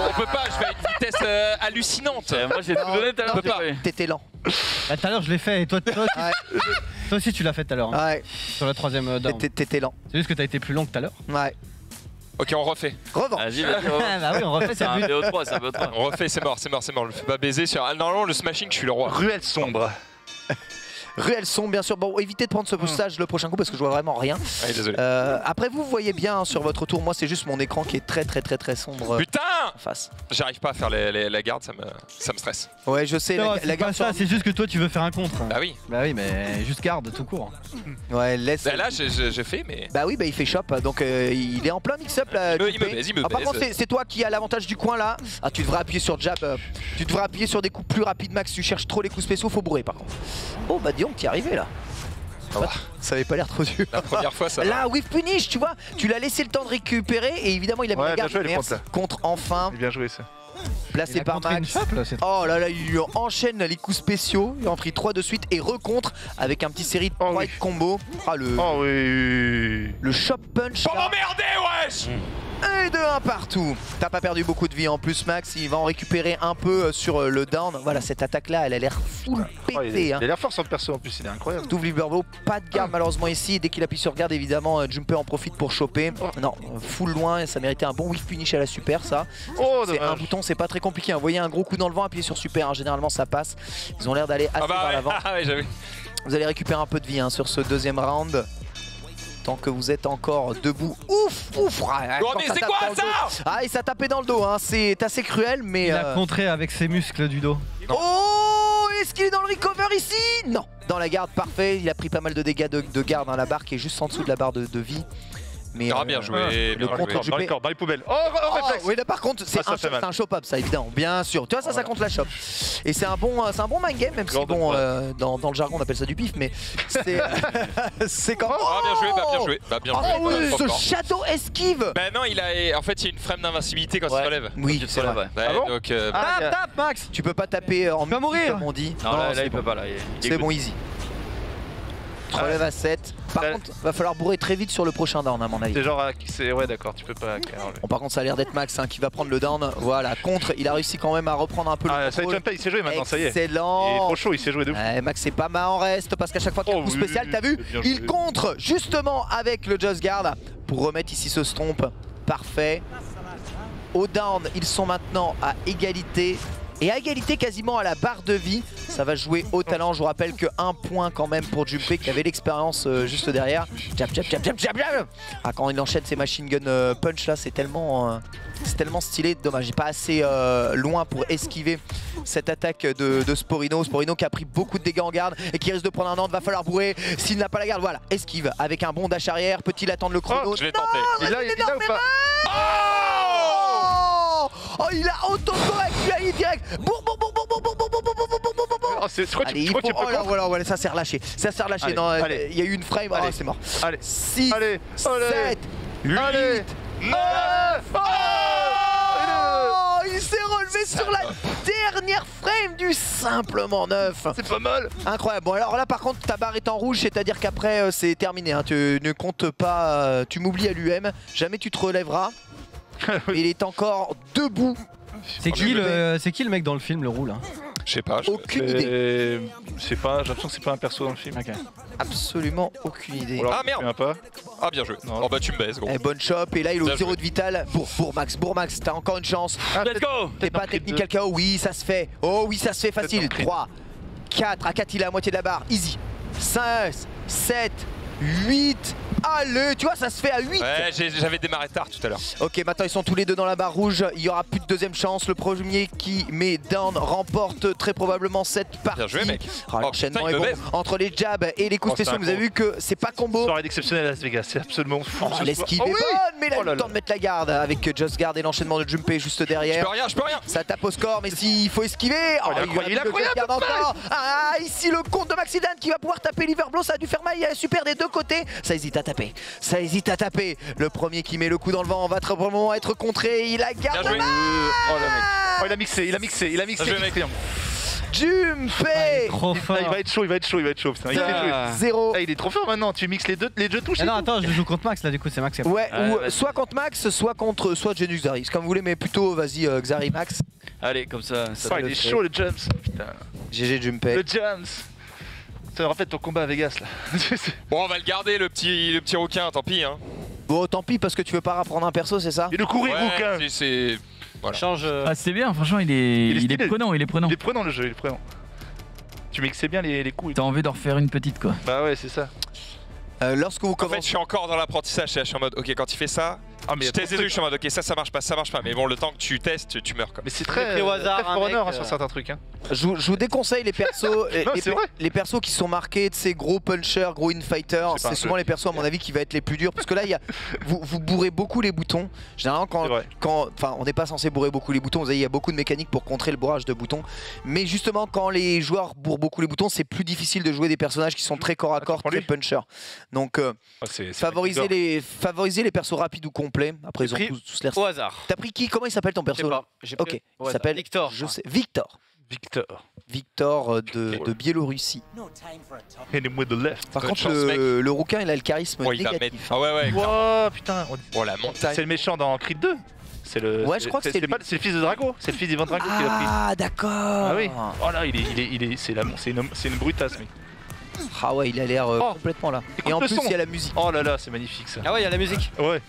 On peut pas, je vais à une vitesse hallucinante. Moi j'ai tout donné tout à l'heure. T'étais lent. Bah, tout à l'heure je l'ai fait et toi aussi tu l'as fait tout à l'heure. Hein, Ouais, sur la 3ème down. t'étais lent. C'est juste que t'as été plus long que tout à l'heure. Ouais. Ok, on refait. Revanche. Vas-y, Ah bah oui, on refait c'est ça. un BO3, c'est un BO3. On refait, c'est mort. Je le fais pas baiser sur. Ah, normalement, le smashing, je suis le roi. Ruelle sombre. Ruelle sombre, bien sûr. Bon, évitez de prendre ce stage le prochain coup parce que je vois vraiment rien. Allez, désolé. Après, vous voyez bien sur votre tour. Moi, c'est juste mon écran qui est très sombre Putain, en face. j'arrive pas à faire la garde, ça me stresse. Ouais, je sais. Non, La c'est pas garde ça, c'est juste que toi tu veux faire un contre. Bah oui. Bah oui, mais juste garde tout court. Ouais, laisse. Bah là, j'ai fait, mais. Bah oui, bah il fait shop, donc il est en plein mix-up là. Il me Par baise. contre, c'est toi qui as l'avantage du coin là. Ah, tu devrais appuyer sur jab. Tu devrais appuyer sur des coups plus rapides, Max. Tu cherches trop les coups spéciaux, faut bourrer par contre. Oh bah dis donc, t'y es arrivé là. Ça avait pas l'air trop dur. La première fois, ça va. Là, whiff punish, tu vois, tu l'as laissé le temps de récupérer et évidemment il a mis la garde. Contre enfin, Bien joué ça. placé par Max. Oh là là, il lui enchaîne les coups spéciaux. Il en pris 3 de suite et recontre avec un petit série de 3 combo. Ah Oh oui. le shop punch. Pour m'emmerder, wesh. Et de 1 partout. T'as pas perdu beaucoup de vie en plus, Max. Il va en récupérer un peu sur le down. Voilà, cette attaque là, elle a l'air full pétée. Il a l'air fort sur le perso en plus, il est incroyable. Double Liberbo, pas de garde malheureusement ici. Dès qu'il appuie sur garde, évidemment, Junpei en profite pour choper. Non, full loin, ça méritait un bon whiff punish à la super, ça. C'est un bouton, c'est pas très compliqué. Vous voyez un gros coup dans le vent, appuyez sur super, généralement ça passe. Ils ont l'air d'aller assez vers l'avant. Ah ouais, j'avais. Vous allez récupérer un peu de vie sur ce 2e round. tant que vous êtes encore debout. Ouf, ouf. Oh, mais c'est quoi ça? Ah, il s'est tapé dans le dos, hein. C'est assez cruel, mais... Il a contré avec ses muscles du dos. Oh, est-ce qu'il est dans le recover ici? Non, dans la garde, parfait. Il a pris pas mal de dégâts de garde, hein. La barre qui est juste en dessous de la barre de vie. Mais bien joué, le contre dans les poubelles. Oh, réflexe. oui, là par contre, c'est un chop-up, ça évidemment, bien sûr. Tu vois, ça compte la chop. Et c'est un bon mind game, même si bon, dans le jargon on appelle ça du pif, mais c'est quand même. Bien joué. Bien joué. Oh oui, ce shadow esquive. Bah non, en fait, il y a une frame d'invincibilité quand il se relève. Oui, c'est vrai. Donc, Tape, Max. tu peux pas taper en vas mourir, comme on dit. Non, là il peut pas. C'est bon, easy. Tu relèves à 7. Par contre, va falloir bourrer très vite sur le prochain down à mon avis. C'est genre, ouais d'accord, tu peux pas. Bon, par contre, ça a l'air d'être Max qui va prendre le down. Voilà, contre, il a réussi quand même à reprendre un peu le contrôle. Ça il s'est joué maintenant, ça y est. Excellent. Il est trop chaud, il s'est joué de ouf. Max c'est pas mal en reste parce qu'à chaque fois qu'il y a un coup spécial, t'as vu, il contre justement avec le Just Guard pour remettre ici ce stomp. Parfait. Au down, ils sont maintenant à égalité. Et à égalité quasiment à la barre de vie. Ça va jouer au talent. Je vous rappelle que 1 point quand même pour Junpei qui avait l'expérience juste derrière. Jab. Ah, quand il enchaîne ses machine gun punch là, c'est tellement stylé. Dommage, il n'est pas assez loin pour esquiver cette attaque de Sporino. Sporino qui a pris beaucoup de dégâts en garde et qui risque de prendre un Nant. Va falloir bourrer. S'il n'a pas la garde, voilà, esquive avec un bon dash arrière. Peut-il attendre le chrono? Je l'ai tenté. Il a ou pas? Oh, il a auto-correct, il a direct. Allez, il faut... voilà, ça s'est relâché. Allez, non, allez. il y a eu une frame, Allez. c'est mort. Allez. 6, Allez. 7, 8, Allez. 9. Il s'est relevé sur la dernière frame du simplement 9. C'est pas mal. Incroyable. Bon, alors là par contre ta barre est en rouge, c'est-à-dire qu'après c'est terminé, hein. Tu ne comptes pas, tu m'oublies à l'UM, jamais tu te relèveras. Il est encore debout. C'est qui le mec dans le film, le roux là? Je sais pas. Aucune idée. Je sais pas, j'ai l'impression que c'est pas un perso dans le film. Ok. Absolument aucune idée. Ah merde. Ah bien joué. Non. Oh bah tu me baises gros. Bonne chop, et là il est au Bien 0 joué. de vital. Pour Max, t'as encore une chance. Let's go. T'es pas technical KO, oui ça se fait. Oh oui ça se fait facile. 3, 4, à 4 il est à moitié de la barre. Easy. 5, 7, 8. Allez, tu vois ça se fait à 8. Ouais, j'avais démarré tard tout à l'heure. Ok, maintenant ils sont tous les deux dans la barre rouge. Il y aura plus de deuxième chance. Le premier qui met down remporte très probablement cette partie. Bien joué mec. Oh, l'enchaînement putain, il est me bon baise. entre les jabs et les coups Oh, c'est spéciaux. Vous avez vu que c'est pas combo. Soirée d'exceptionnel à Las Vegas, c'est absolument fou. Oh, l'esquive est bonne, mais il a eu le temps de mettre la garde avec Just Guard et l'enchaînement de Junpei juste derrière. Je peux rien. Ça tape au score, mais s'il faut esquiver. Oh, il a incroyable, encore. Ah, ici le compte de Maxidan qui va pouvoir taper Liverblow. Ça a dû faire mal. Il y a super des deux côtés. Ça hésite à taper. Le premier qui met le coup dans le vent va très probablement être contré. Il a gardé. Oh le mec. Oh, il a mixé. Joué, mec. Junpei. Trop fort. Il va être chaud. Putain. Il est 0. il est trop fort maintenant. Tu mixes les deux touches. Ah non, attends, je joue contre Max là, du coup, c'est Max qui a Ouais, ou vas-y. soit contre Max, soit Genus Xari. C'est comme vous voulez, mais plutôt vas-y Xari Max. Allez, comme ça. Il est chaud le jumps. Putain. GG Junpei. Le jumps. Ça me rappelle ton combat à Vegas là. Bon, on va le garder le petit rouquin, tant pis hein. Bon, tant pis parce que tu veux pas reprendre un perso, c'est ça? Et le courir bouquin. C'est voilà. Change. Ah, c'est bien, franchement, il est stylé. prenant. Il est prenant le jeu, il est prenant. Tu mixais bien les coups. T'as envie d'en refaire une petite quoi. Bah ouais, c'est ça. Lorsque vous En fait, je commencez. suis encore dans l'apprentissage. Je suis en mode, ok, quand il fait ça, je teste des trucs. Je suis en mode, ok, ça marche pas. Mais bon, le temps que tu testes, tu meurs quoi. Mais c'est J'ai très pris au hasard, très un forerunner, mec, sur certains trucs. Hein. Je vous déconseille les persos, c'est vrai. les persos qui sont marqués de ces gros punchers, gros infighters. C'est pas C'est un souvent jeu. les persos à mon avis qui va être les plus durs parce que là vous bourrez beaucoup les boutons. Généralement quand on n'est pas censé bourrer beaucoup les boutons, vous savez il y a beaucoup de mécaniques pour contrer le bourrage de boutons. Mais justement quand les joueurs bourrent beaucoup les boutons, c'est plus difficile de jouer des personnages qui sont très corps à corps, très punchers. Donc favoriser les persos rapides ou complets. Après ils ont pris tous l'air. Au hasard. T'as pris qui? Comment il s'appelle ton Je sais perso? pas. J'ai pris Ok, au il hasard. s'appelle Victor. Je sais. Victor de Biélorussie. Hit him with the left. Par Bonne contre, chance, le rouquin, il a le charisme Oh, il va négatif. mettre. Ah ouais. Oh putain. Oh la montagne. C'est le méchant dans Creed 2. C'est le. Ouais, je crois que c'est lui. C'est le fils de Drago. C'est le fils d'Ivan Drago qui l'a pris. Ah, d'accord. Ah oui. Oh là, c'est une brutasse, mec. Ah ouais, il a l'air complètement là. Écoute Et en le plus, son. il y a la musique. Oh là là, c'est magnifique ça. Ah ouais, il y a la musique. Ouais.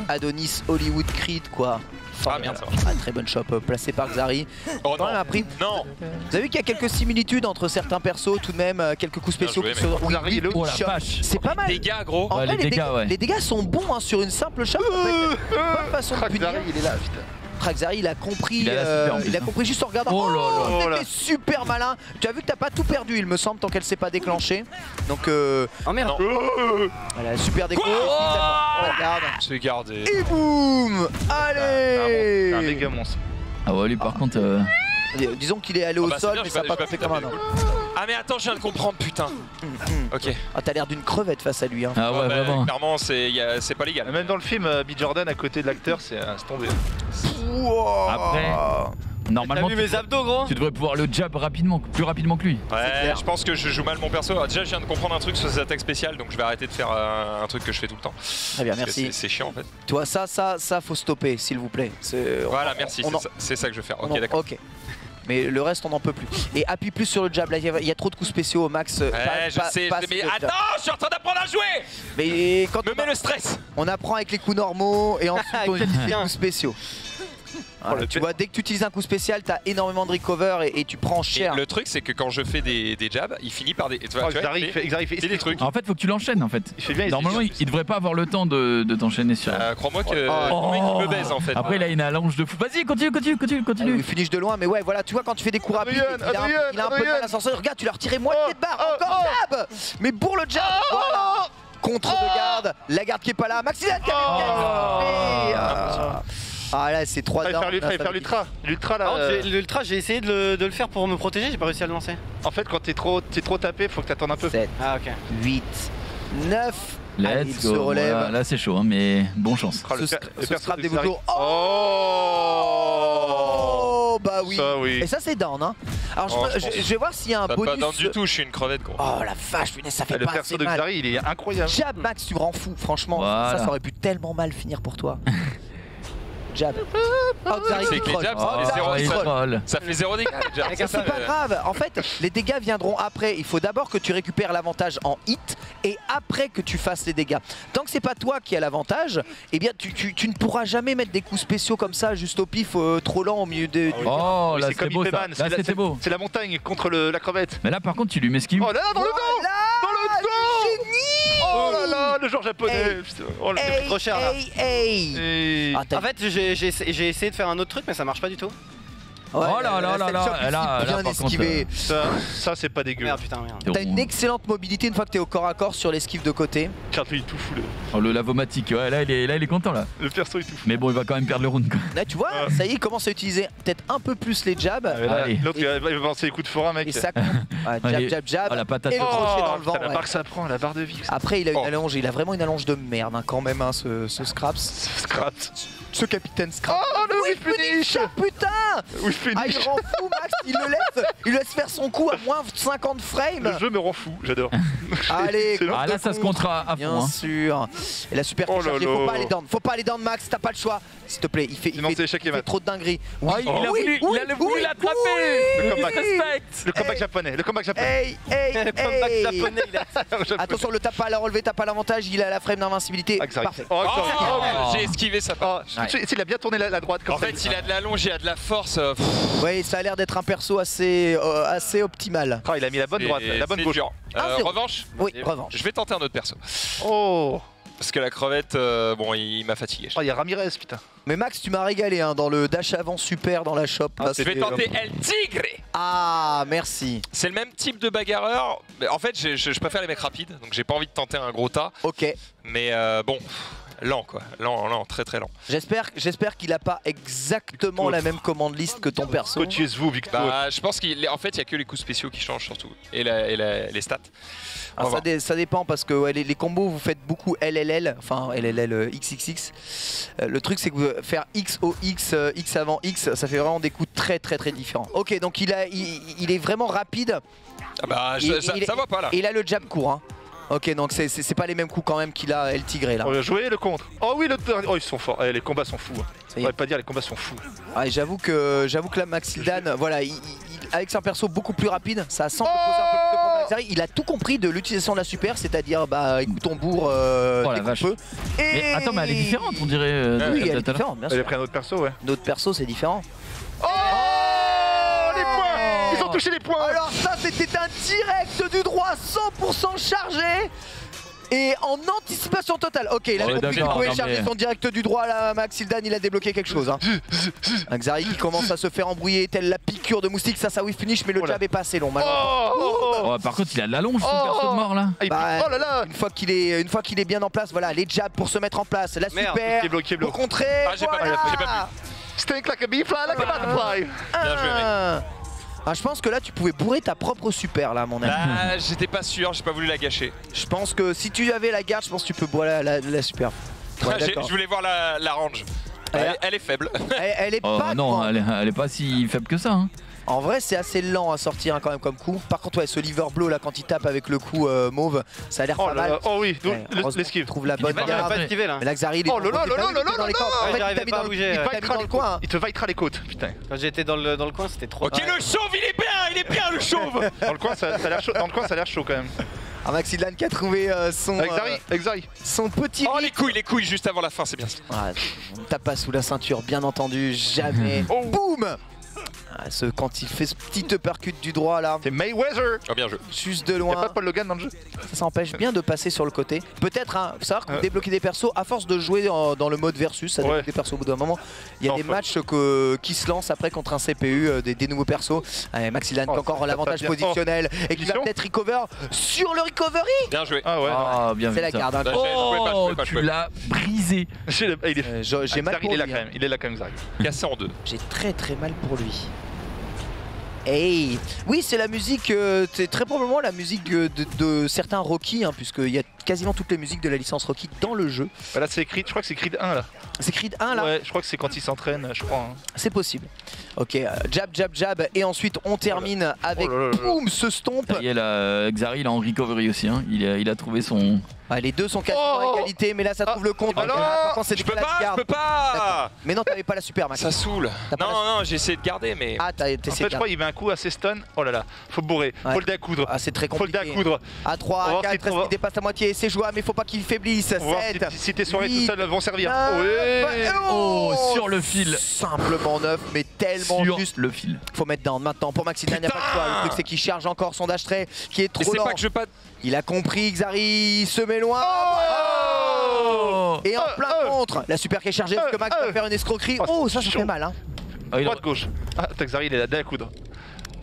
Adonis Hollywood Creed, quoi. Ah merde, ça Ah, très bonne shot placée par Xari. Oh Quand non. même un prix. Non. Vous avez vu qu'il y a quelques similitudes entre certains persos, tout de même, quelques coups spéciaux Bien qui joué, se mec. Xari, le- Oh la vache. C'est pas mal. Les gars, gros. En Ouais, vrai, les dégâts, ouais. les dégâts sont bons hein, sur une simple shot. En fait. Bonne façon de punir. Xari, il est là, putain. Xari, il a compris, Il a la super, en plus, il a hein. compris juste en regardant. Oh là là. C'était là. super malin. Tu as vu que t'as pas tout perdu, il me semble, tant qu'elle s'est pas déclenchée. Donc, Oh merde. voilà, super déco. Regarde. C'est gardé. Et boum. C'est un Allez. méga monstre. Ah ouais, lui par contre. Disons qu'il est allé au bah, c'est sol, bien, mais je ça vais n'a pas pas fait taper comme un le homme. Ah mais attends, je viens de comprendre, putain. Ok. Ah, t'as l'air d'une crevette face à lui. Hein. Ah ouais, bah, vraiment. clairement, c'est pas légal. Même dans le film, B. Jordan à côté de l'acteur, c'est tombé. Wow. Après, T'as normalement, vu tu, mes abdos, gros? tu devrais pouvoir le jab rapidement, plus rapidement que lui. Ouais, clair. je pense que je joue mal mon perso. Alors, déjà, je viens de comprendre un truc sur ces attaques spéciales, donc je vais arrêter de faire un truc que je fais tout le temps. Très bien, Parce que merci. c'est chiant en fait. Toi, ça, faut stopper, s'il vous plaît. Voilà, merci, on en- c'est ça que je vais faire. on Ok, en- d'accord. Ok. Mais le reste, on n'en peut plus. Et appuie plus sur le jab. Là, il y a trop de coups spéciaux au max. Ouais, je sais, mais le jab. attends, je suis en train d'apprendre à jouer. Mais quand Me mets le stress. on apprend avec les coups normaux et ensuite on utilise les coups spéciaux. Voilà, le tu fait- vois, dès que tu utilises un coup spécial, t'as énormément de recover et tu prends Et cher. le truc, c'est que quand je fais des jabs, il finit par des. Tu vois, Oh, tu vois, Xari, il il fait- fait, Xari, il fait c'est des trucs. En fait, faut que tu l'enchaînes en fait. Il fait bien, il Normalement, se dit, il devrait pas avoir le temps de t'enchaîner sur. Crois-moi que Oh. il me baise en fait. Après, il a une allonge de fou. Vas-y, continue. Il finish de loin, mais ouais, voilà, tu vois, quand tu fais des coups rapides, Adrien, il a un peu de mal à s'en sortir. Regarde, tu leur tirais moitié de barre, encore jab. Mais pour le jab, voilà. Contre de garde, la garde qui est pas là, Maxilane qui Ah là, c'est 3 il down. fait l'ultra. L'ultra là. Par contre, l'ultra, j'ai essayé de le faire pour me protéger, j'ai pas réussi à le lancer. En fait, quand t'es trop tapé, faut que t'attendes un peu. 7, Ah, ok. 8, 9. Allez, il Let's se go. relève. Voilà, là, c'est chaud, hein, mais bonne chance. Oh, Ce perso scrap de des Xari. bougeons. Oh, Bah oui. Ça, oui. Et ça, c'est down. Hein. Alors, Oh, je je pense. vais voir s'il y a un Pas bonus. dans du tout, je suis une crevette gros. Oh la vache, punaise, ça fait Le pas perso assez de mal. Xari, il est incroyable. Jab, Max, tu me rends fou, franchement. Voilà. Ça aurait pu tellement mal finir pour toi. Jab. Oh, Xari C'est qui que les troll. jabs, Oh, c'est Xari zéro qui qui troll. troll. Ça fait 0 dégâts déjà. Mais c'est pas grave, en fait les dégâts viendront après, il faut d'abord que tu récupères l'avantage en hit et après que tu fasses les dégâts. Tant que c'est pas toi qui as l'avantage, eh bien tu ne pourras jamais mettre des coups spéciaux comme ça juste au pif trop lent au milieu de... Oh, Oui, là, c'est comme c'était beau ça. Ipeman, Là, c'est la- c'était beau. C'est la montagne contre la crevette. Mais là, par contre, tu lui mets ce qu'il Oh là là, dans le dos. Dans le dos. Génie. Oh là là, le genre japonais. Hey. Putain. Oh, le- Hey, trop cher, là. hey. Et- Ah, t'as- En fait, j'ai essayé de faire un autre truc, mais ça marche pas du tout. Ouais, Oh là là là cette là, choc ici, là, bien par contre, esquivé. Ça c'est pas dégueu. Merde, putain, merde. T'as une excellente mobilité une fois que t'es au corps à corps sur l'esquive de côté. Regarde, lui, il est tout fou. Oh, le lavomatique, ouais, là, il est content là. Le perso est tout fou. Mais bon, il va quand même perdre le round quoi. Là tu vois, ça y est, il commence à utiliser peut-être un peu plus les jabs. Ah, mais là, Allez. l'autre, il va balancer les coups de forain, mec. Et ça compte. Ouais, Allez. jab. Oh, la patate. Et le crochet dans le vent. putain, la ouais. barre que ça prend, la barre de vie. Après, il a une Oh. allonge, il a vraiment une allonge de merde hein, quand même, hein, ce Scraps. Scrap. Ce capitaine Scraps. Oh, le whiff finish. Putain. Whiff Ah, il finish. rend fou, Max, il le laisse faire son coup à moins 50 frames. Le jeu me rend fou, j'adore. Allez, C'est long. Ah là, ça se contre à bien fond. Hein. sûr. Et la super Oh là chargée, là. faut pas aller down, Max, t'as pas le choix. S'il te plaît, il fait Sinon, c'est échec et il fait mat. trop de dingueries. Oh, il a voulu l'attraper. Le Le comeback. disrespect. Le comeback japonais, le comeback japonais. Hey, hey, Comeback hey. japonais, il a. Japonais. Attention, le tape pas à la relevée, tape pas à l'avantage, il a la frame d'invincibilité. Ah, Xari. Parfait. Oh, Oh, Xari. Oh, j'ai esquivé ça. Oh, il a bien tourné la droite comme En ça. fait, il a de la longe, il a de la force. Ouais, ça a l'air d'être un perso assez optimal. Ah, il a mis la bonne droite, la bonne c'est gauche. dur. Ah, c'est- Revanche, Oui, revanche. je vais tenter un autre perso. Oh, Parce que la crevette, bon, il m'a fatigué. il y a Ramirez, putain. Mais Max, tu m'as régalé hein, dans le dash avant super dans la shop. Là, Je vais c'était- tenter El Tigre. Ah, merci. C'est le même type de bagarreur. Mais en fait, je préfère les mecs rapides, donc j'ai pas envie de tenter un gros tas. Ok. Mais bon, lent quoi. Lent, très très lent. J'espère qu'il a pas exactement la même commande liste que ton perso. Coach vous, Victor. Bah, je pense qu'en fait, il y a que les coups spéciaux qui changent surtout. Et les stats. Ah, On va voir. ça dépend parce que ouais, les combos vous faites beaucoup LLL, enfin LLL XXX. Le truc c'est que vous faire X au X, X avant X, ça fait vraiment des coups très différents. Ok, donc il est vraiment rapide. Ah bah, ça va pas là. Et il a le jab court. Hein. Ok, donc c'est pas les mêmes coups quand même qu'il a El Tigre là. On va jouer le contre. Oh oui, le dernier. Oh, ils sont forts. Les combats sont fous. Ça y On est. va pas dire, les combats sont fous. Ah, et j'avoue que là Maxildan, voilà, avec un perso beaucoup plus rapide, ça semble poser un peu plus de problème Xari, il a tout compris de l'utilisation de la super, c'est-à-dire bah écoute on bourre la vache. peu. Et... Mais attends, mais elle est différente, on dirait. Oui, elle est tout à l'heure. différente, bien Elle a sûr. pris un autre perso, ouais. Notre perso, c'est différent. Oh, les points. Ils ont touché les points. Alors ça, c'était un direct du droit 100% chargé. Et en anticipation totale. Ok, il a compris qu'il d'accord, pouvait non, charger mais- son direct du droit là, Max Sildan, il a débloqué quelque chose. Hein. Un Xari qui commence à se faire embrouiller, telle la piqûre de moustique, ça oui finish, mais le Oh là. jab est pas assez long malheureusement. Oh, par contre, il a de la longe, son perso de mort là. Ah, Bah, oh là là. Une fois qu'il est bien en place, voilà, les jabs pour se mettre en place, la Merde, super, qui est bloqué, pour contrer, Ah, j'ai pas voilà. vu, j'ai pas Stink like a bee, fly like a butterfly. Bien joué, mec. Ah, je pense que là tu pouvais bourrer ta propre super là mon ami. Bah, j'étais pas sûr, j'ai pas voulu la gâcher. Je pense que si tu avais la garde, je pense que tu peux boire la super. Ouais, Je d'accord. voulais voir la range. Elle est faible. Elle est Oh pas non, grande. elle est pas si faible que ça. Hein. En vrai, c'est assez lent à sortir hein, quand même comme coup. Par contre, ouais, ce liver blow là, quand il tape avec le coup mauve, ça a l'air Oh pas là mal. là. Oh oui, Ouais, heureusement l'esquive. qu'il trouve la Il bonne est pas J'arrive garde. pas à esquiver là. Mais là, Xari, il est Oh là là là là là dans les là cordes. En là. fait, il J'arrivais t'a mis pas à dans bouger. il t'a mis Vaitrera dans les le coin. hein. côtes. Il te vaitera les côtes, putain. Quand j'étais dans le coin, c'était trop. Ok, le chauve, il est bien le chauve. Dans le coin, ça a l'air chaud. Dans le coin, ça a l'air chaud quand même. Ah, Maxildan qui a trouvé son, Avec Xari. son petit Oh, rythme. les couilles juste avant la fin, c'est bien ça. Ah, on tape pas sous la ceinture, bien entendu, jamais. Boum ah, quand il fait ce petit uppercut du droit là, C'est Mayweather. Oh, bien joué. juste de Y'a pas loin, de Paul Logan dans le jeu. ça s'empêche bien de passer sur le côté. Peut-être, hein, faut savoir que vous débloquez des persos à force de jouer dans le mode versus, ça débloque Ouais. des persos au bout d'un moment. Il y a Non, des faut- matchs qui se lancent après contre un CPU, des nouveaux persos. Allez, Maxildan qui a encore ça l'avantage tape bien. positionnel et qui va Position. peut-être recover sur le recovery. Bien joué. Ah ouais. Ah, bien vu. C'est la ça. garde. hein. Bah, je pouvais pas, je Oh, pouvais pas, je tu pouvais l'as brisé. Il est J'ai mal Xari, pour il est là lui, quand hein. même. Il est là quand même, Xari. Cassé en deux. J'ai très mal pour lui. Hey. Oui, c'est la musique, c'est très probablement la musique de certains Rocky, hein, puisqu'il y a quasiment toutes les musiques de la licence Rocky dans le jeu. Bah là, c'est Creed. Je crois que c'est Creed 1 là. C'est Creed 1 là. Ouais, je crois que c'est quand il s'entraîne, je crois. hein. C'est possible. Ok, jab, et ensuite on termine avec Oh là là là. boum, ce stomp. Ça y est, là, Xari, il est en recovery aussi. Hein. Il a trouvé son. Ah, les deux sont quasiment à égalité, mais là ça trouve le compte. bah non, L'important, c'est Je de peux décaler la pas, je garde. peux pas. Mais non, t'avais pas la super Max. Ça saoule. T'as pas Non, j'ai essayé de garder, mais. Ah, t'as En essayé fait, de je crois qu'il met un coup assez stun. Oh là là, faut bourrer. Ouais. Faut le dé à coudre. Ah, c'est très Faut le dé à compliqué. coudre. À On 3, va à voir 4, si- on va- il dépasse la moitié, c'est jouable, mais faut pas qu'il faiblisse. On va voir 7, si tes soirées tout 8, seules vont servir. 9, Ouais. Oh, sur le fil. Simplement 9, mais tellement Sur juste. le fil. Faut mettre down maintenant pour Maxildan, il a pas de choix. Le truc c'est qu'il charge encore son dash trait qui est Mais trop c'est lent. pas que je veux pas. Il a compris, Xari il se met loin. Oh, Et en plein contre, la super qui est chargée parce que Max va faire une escroquerie. Oh, ça chaud. fait mal hein. Ah, il a- Droite gauche. Ah, t'as Xari, il est là, dé à coudre.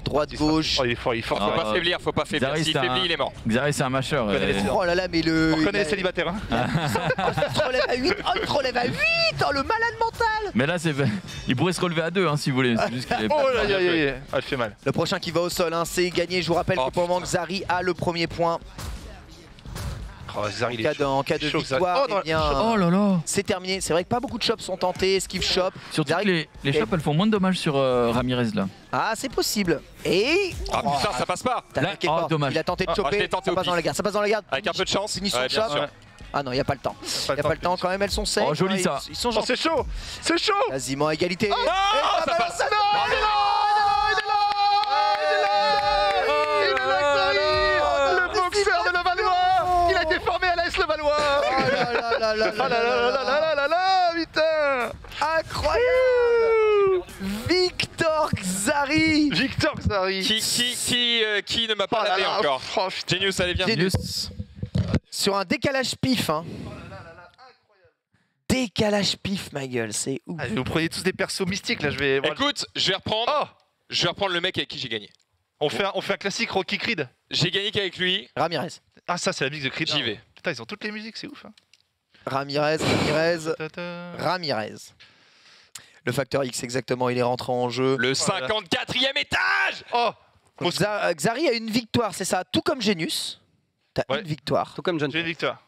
Droite, gauche. Oh, il est fort, il est fort. Ah, Faut pas faiblir, faut pas faiblir. Xari, S'il c'est faiblit, un- il est mort. Xari, c'est un mâcheur. Oh là là, mais le. On connaît il les célibataires. Hein. il se relève à 8. Oh, il se relève à 8. Oh, le malade mental. Mais là, il pourrait se relever à 2 hein, si vous voulez. C'est juste qu'il est Oh pas- là là, là, là. Ah, elle fait mal. Le prochain qui va au sol, hein, c'est gagné. Je vous rappelle Oh, que pour le moment, Xari a le premier point. Oh, Xari, il est chaud. En cas de Chaud, Xari. victoire, Oh, dans eh la- bien, Oh là là. c'est terminé. C'est vrai que pas beaucoup de shops sont tentés. Esquive shop. Surtout Xari- que les shops, elles font moins de dommages sur Ramirez là. Ah, c'est possible. Et. Ah putain, ça passe pas. T'as Là, claqué oh, fort. dommage. Il a tenté de Ah, je choper. l'ai tenté Ça au passe dans pif. la garde. Ça passe dans la garde. Avec un peu de chance. Finition Ouais, bien shop. sûr. Ah non, il n'y a pas le temps. Il n'y a pas le temps quand même, elles sont safe. Oh, joli, Ils- ça. Ils sont Oh, gentils. c'est chaud. C'est chaud. Quasiment à égalité. Non, ça passe. Il est là. Le boxeur de Levallois. Il a été formé à l'AS Levallois. Oh là là là là Ah là là là là là là là, putain. Incroyable. Victor Xari. Victor Xari. Qui ne m'a pas Oh là lavé là. encore. Oh, putain. Genius, allez, viens. Genius. Sur un décalage pif. Hein. Décalage pif, ma gueule, c'est ouf. Allez, vous prenez tous des persos mystiques là, je vais. Écoute, je vais reprendre. Oh, Je vais reprendre le mec avec qui j'ai gagné. on fait un classique Rocky Creed. J'ai gagné qu'avec lui. Ramirez. Ah, ça, c'est la musique de Creed. J'y vais. Putain, ils ont toutes les musiques, c'est ouf. Hein. Ramirez. Le facteur X, exactement, il est rentré en jeu. Le 54e étage. Oh, Xari a une victoire, c'est ça, tout comme Genius. T'as Ouais. une victoire. Tout comme John. j'ai une victoire.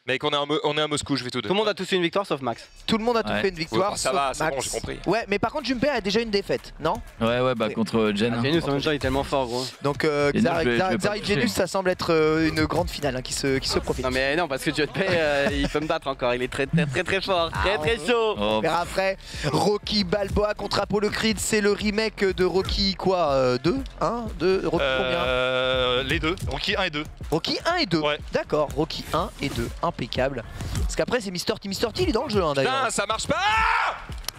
Mec, on est à Moscou, je vais tout donner. Tout le monde a tous une victoire sauf Max. Tout le monde a tout fait une Oui, victoire. bah, ça sauf va, c'est Max. bon, j'ai compris. Ouais, mais par contre, Jumper a déjà une défaite, non? Ouais, bah contre Jen. Ah, Genius en même temps il est tellement fort gros. Donc Et non, je vais pas Xari toucher. Genius, ça semble être une grande finale hein, qui se profile. Non mais non parce que Jumper il peut me battre encore, il est très fort, très chaud. Oh, Mais après, Rocky Balboa contre Apollo Creed, c'est le remake de Rocky quoi 2 1 2 Rocky combien? Les deux, Rocky 1 et 2. Rocky 1 et 2. Ouais. D'accord, Rocky 1 et 2, impeccable. Parce qu'après c'est Mr. T. Mr. T, il est dans le jeu hein, d'ailleurs. Putain, ça marche pas.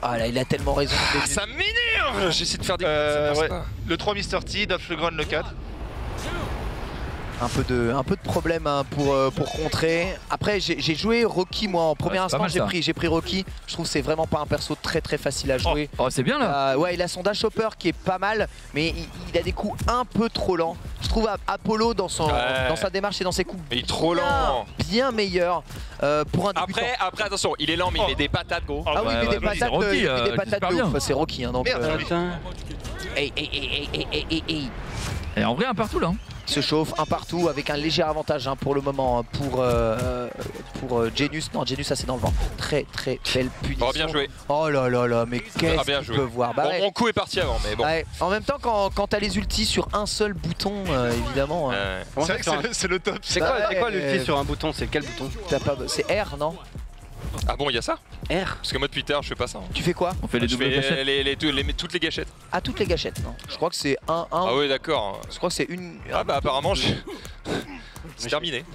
Ah là, il a tellement raison. Ça m'énerve. J'essaie de faire des Ouais. Le 3 Mr. T, Dolph Lundgren le 4. Un peu de problème hein, pour contrer. Après j'ai joué Rocky moi en premier c'est pas instant, mal, ça. j'ai pris Rocky. Je trouve que c'est vraiment pas un perso très facile à jouer. Oh, c'est bien là. Ouais, il a son dash hopper qui est pas mal, mais il a des coups un peu trop lents. Je trouve Apollo dans sa démarche et dans ses coups Il est trop lent. bien meilleur pour un débutant. Après, attention, il est lent, mais il met des patates, gros. Ah oui, Ouais, il met ouais, des mais c'est patates, Rocky, il met des qui patates se de perd ouf. bien. C'est Rocky hein, donc. Merde, Putain. Hey. Et en vrai, un partout là. Il se chauffe un partout avec un léger avantage hein, pour le moment pour Genius. Non, Genius, ça c'est dans le vent. Très belle punition. Oh, bien joué. Oh là, mais qu'est-ce bien qu'il joué. peut voir. Bah, Bon, ouais. mon coup est parti avant, mais bon. Ouais. En même temps, quand t'as les ultis sur un seul bouton, évidemment, Comment C'est ça, vrai que c'est le top. C'est Bah quoi ouais, l'ulti sur un bouton? C'est quel bouton? c'est R, non? Ah bon, il y a ça? R. Parce que moi depuis tard, je fais pas ça. Tu fais quoi? On fait les Je doubles fais gâchettes. toutes les gâchettes. À toutes les gâchettes, non? Je crois que c'est 1-1. Ah oui, d'accord. Je crois que c'est une. Ah bah apparemment, c'est terminé.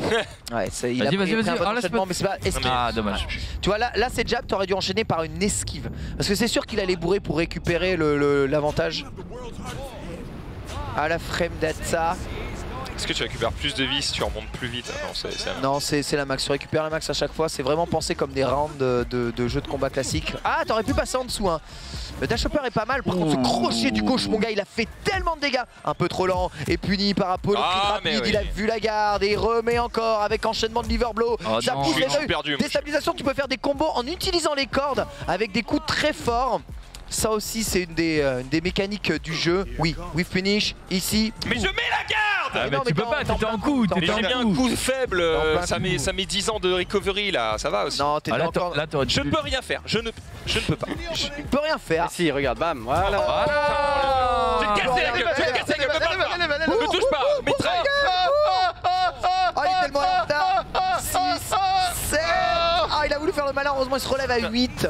Ouais, il a Vas-y, pris un bon ah, laisse enchaînement, mais c'est pas esquive. Ah, dommage. Tu vois, là c'est jab, t'aurais dû enchaîner par une esquive. Parce que c'est sûr qu'il allait bourrer pour récupérer l'avantage. Ah, la frame d'Atsa. Est-ce que tu récupères plus de vie si tu remontes plus vite? Non, c'est Non, c'est la max. Tu récupères la max à chaque fois. C'est vraiment pensé comme des rounds de jeux de combat classiques. Ah, t'aurais pu passer en dessous. Hein. Le dash hopper est pas mal. Par contre, ce crochet du gauche, mon gars, il a fait tellement de dégâts. Un peu trop lent et puni par Apollo. Ah, Rapide, mais oui. il a vu la garde et il remet encore avec enchaînement de liver blow. Oh Ça non. pousse les Je suis deux. perdu, moi. Déstabilisation, tu peux faire des combos en utilisant les cordes avec des coups très forts. Ça aussi, c'est une des mécaniques du jeu. Oui, with punish, ici. Mais je mets la garde! Ah, Mais mais non, tu mais peux pas, t'en t'étais en plein coup. t'en Mais T'étais j'ai mis en un coup. coup faible, Dans plein ça coup. met 10 ans de recovery là, ça va aussi. Non, t'es Ah, là, encore. t'aurais Je dû. ne peux rien faire, je ne peux pas. Je peux rien faire. Si, regarde, bam, voilà. Je vais te casser la gueule, je vais te casser la gueule, me me touche pas, mitraille. Oh, il est tellement en retard. 6, 7. Ah, il a voulu faire le malin, heureusement il se relève à 8.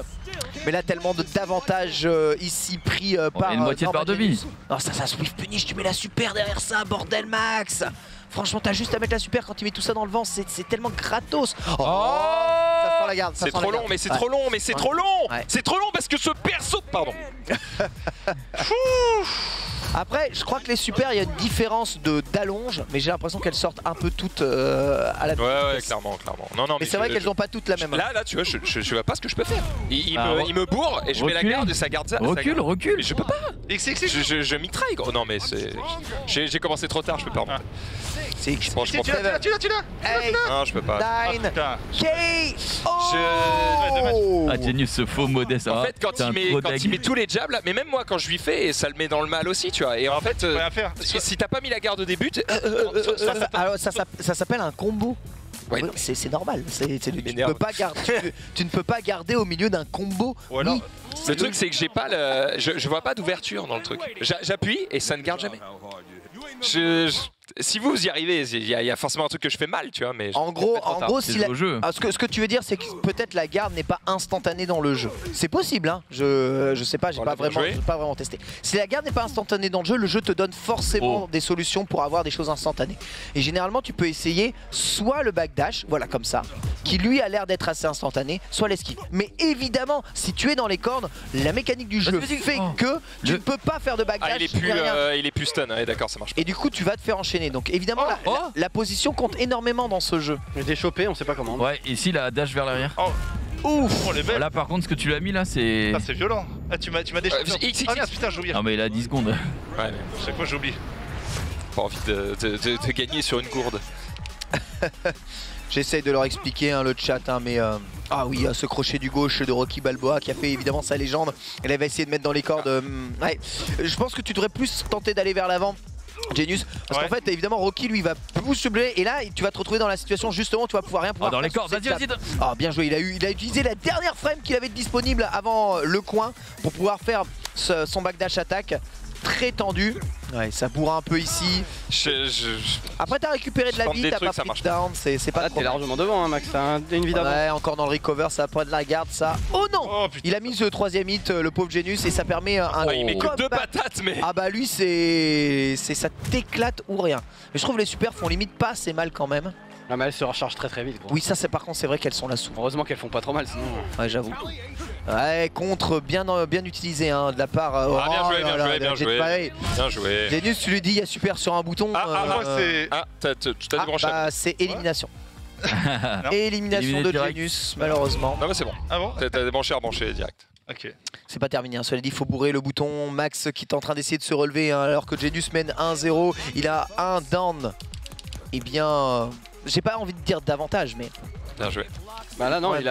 Mais là, tellement d'avantages ici pris par. Il y a une moitié de barre de vie. Non, ça swift punish, tu mets la super derrière ça, bordel max. Franchement, t'as juste à mettre la super quand tu mets tout ça dans le vent, c'est tellement gratos. Oh, ça sent la garde. ça C'est sent la trop long, garde. mais c'est Ouais. trop long, mais c'est trop long. Ouais. C'est trop long parce que ce perso, pardon. Après, je crois que les super, il y a une différence d'allonge, mais j'ai l'impression qu'elles sortent un peu toutes à la Ouais, clairement. Non, Mais c'est vrai qu'elles n'ont pas toutes la même. Là, tu vois, je vois pas ce que je peux faire. Il Ah, me bourre et je mets la recule. garde et ça garde ça. Recule. Mais je peux pas. XX. Je mitraille, gros. Non, mais c'est. J'ai commencé trop tard, je peux pas remonter. C'est Franchement, Tu l'as. 8, non, je peux pas. 9, Putain. KO. Ah, Genius, ce faux modeste. En fait, quand il met tous les jabs là, mais même moi quand je lui fais, ça le met dans le mal aussi, tu vois. Et en fait, Rien faire. si t'as pas mis la garde au début, Alors, ça s'appelle un combo. Ouais, Oui, non, c'est normal. Tu m'énerve. peux pas garder. Tu ne peux pas garder au milieu d'un combo. Ou alors- Oui. le truc c'est que j'ai pas le, je vois pas d'ouverture dans le truc. J'appuie et ça ne garde jamais. Si vous y arrivez, il y a forcément un truc que je fais mal, tu vois, mais. En gros, C'est si le jeu. ce que tu veux dire, c'est que peut-être la garde n'est pas instantanée dans le jeu. C'est possible, hein. Je sais pas, j'ai Voilà, pas vraiment testé. Si la garde n'est pas instantanée dans le jeu te donne forcément des solutions pour avoir des choses instantanées. Et généralement, tu peux essayer soit le backdash, voilà comme ça, qui lui a l'air d'être assez instantané, soit l'esquive. Mais évidemment, si tu es dans les cordes, la mécanique du jeu Vas-y, fait oh. que tu ne peux pas faire de backdash. Ah, il est plus stun, ouais, d'accord, ça marche pas. Et du coup, tu vas te faire enchaîner. Donc évidemment, la position compte énormément dans ce jeu. Je l'ai chopé, on sait pas comment. Ouais, ici la dash vers l'arrière. Ouf. Oh les belles. Là par contre, ce que tu l'as mis là, c'est. Ah, c'est violent. Ah, tu m'as déjà. XX. Ah merde, putain, j'ai oublié. Non, mais il a 10 secondes. Ouais, mais Chaque fois, j'oublie. pas envie de gagner sur une gourde. J'essaye de leur expliquer hein, le chat, hein, mais ah oui, ce crochet du gauche de Rocky Balboa qui a fait évidemment sa légende. Elle va essayer de mettre dans les cordes. Ouais. Je pense que tu devrais plus tenter d'aller vers l'avant. Genius, parce qu'en fait évidemment Rocky lui va vous subler et là tu vas te retrouver dans la situation justement tu vas pouvoir rien pouvoir dans faire les sur cordes, cette vas-y, table. vas-y. Ah bien joué, il a utilisé la dernière frame qu'il avait disponible avant le coin pour pouvoir faire son backdash attaque très tendu. Ouais, ça bourre un peu ici. Après t'as récupéré de la vie, t'as pas pris de down, c'est pas T'es largement devant hein, Max, t'as une vie d'avant. Ouais, encore dans le recover, ça prend de la garde ça. Oh non, il a mis ce 3ème hit, le pauvre Genius, et ça permet un... il met que 2 patates mais... Ah bah lui c'est ça t'éclate ou rien. Mais je trouve les super font limite pas assez mal quand même. Ah mais elles se rechargent très vite. Gros. Oui ça c'est par contre c'est vrai qu'elles sont là souvent. Heureusement qu'elles font pas trop mal sinon... Ouais j'avoue. Ouais contre bien utilisé hein, de la part... bien joué. Genius tu lui dis il y a super sur un bouton. Moi c'est... tu t'as débranché. Bah c'est élimination. Élimination de Genius malheureusement. Non mais c'est bon. Ah bon? T'as débranché, rebranché direct. Ok. C'est pas terminé, hein. Cela dit, il faut bourrer le bouton. Max qui est en train d'essayer de se relever hein, alors que Genius mène 1-0. Il a un down. Eh bien, j'ai pas envie de dire davantage, mais... Bien joué. Bah là non, Ouais, il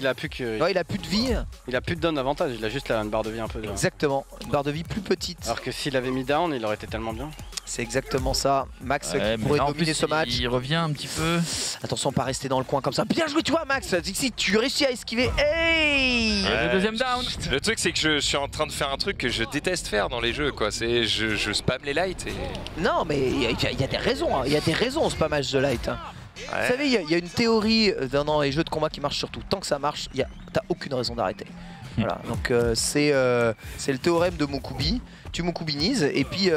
a plus que... Ouais, il a plus de vie. Il a plus de down d'avantage, il a juste une barre de vie un peu. Exactement, une barre de vie plus petite. Alors que s'il avait mis down, il aurait été tellement bien. C'est exactement ça. Max qui mais pourrait là, en dominer plus, ce match. Il revient un petit peu. Attention, pas rester dans le coin comme ça. Bien joué, tu vois, Max. Si tu réussis à esquiver. Hey Le deuxième down. Le truc c'est que je suis en train de faire un truc que je déteste faire dans les jeux quoi. C'est je spam les lights et... Non, mais il y a des raisons. Hein. Il y a des raisons au spammage de light. Hein. Ouais. Vous savez, il y a une théorie dans les jeux de combat qui marche surtout. Tant que ça marche, t'as aucune raison d'arrêter. Voilà, donc c'est le théorème de Mokubi. Tu Mokubinises et puis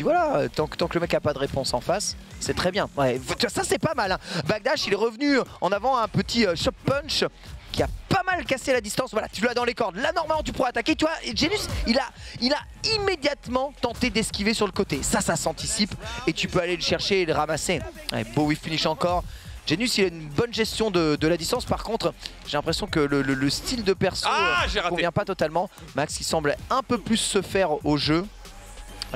voilà, tant que le mec a pas de réponse en face, c'est très bien. Ouais, ça c'est pas mal. Hein. Backdash, il est revenu en avant un petit shop punch qui a pas mal cassé la distance. Voilà, tu l'as dans les cordes. Là normalement tu pourras attaquer. Tu vois, Genius, il a immédiatement tenté d'esquiver sur le côté. Ça s'anticipe et tu peux aller le chercher et le ramasser. Ouais, beau whiff finish encore. Genius il a une bonne gestion de la distance, par contre j'ai l'impression que le style de perso ne convient pas totalement. Max qui semble un peu plus se faire au jeu.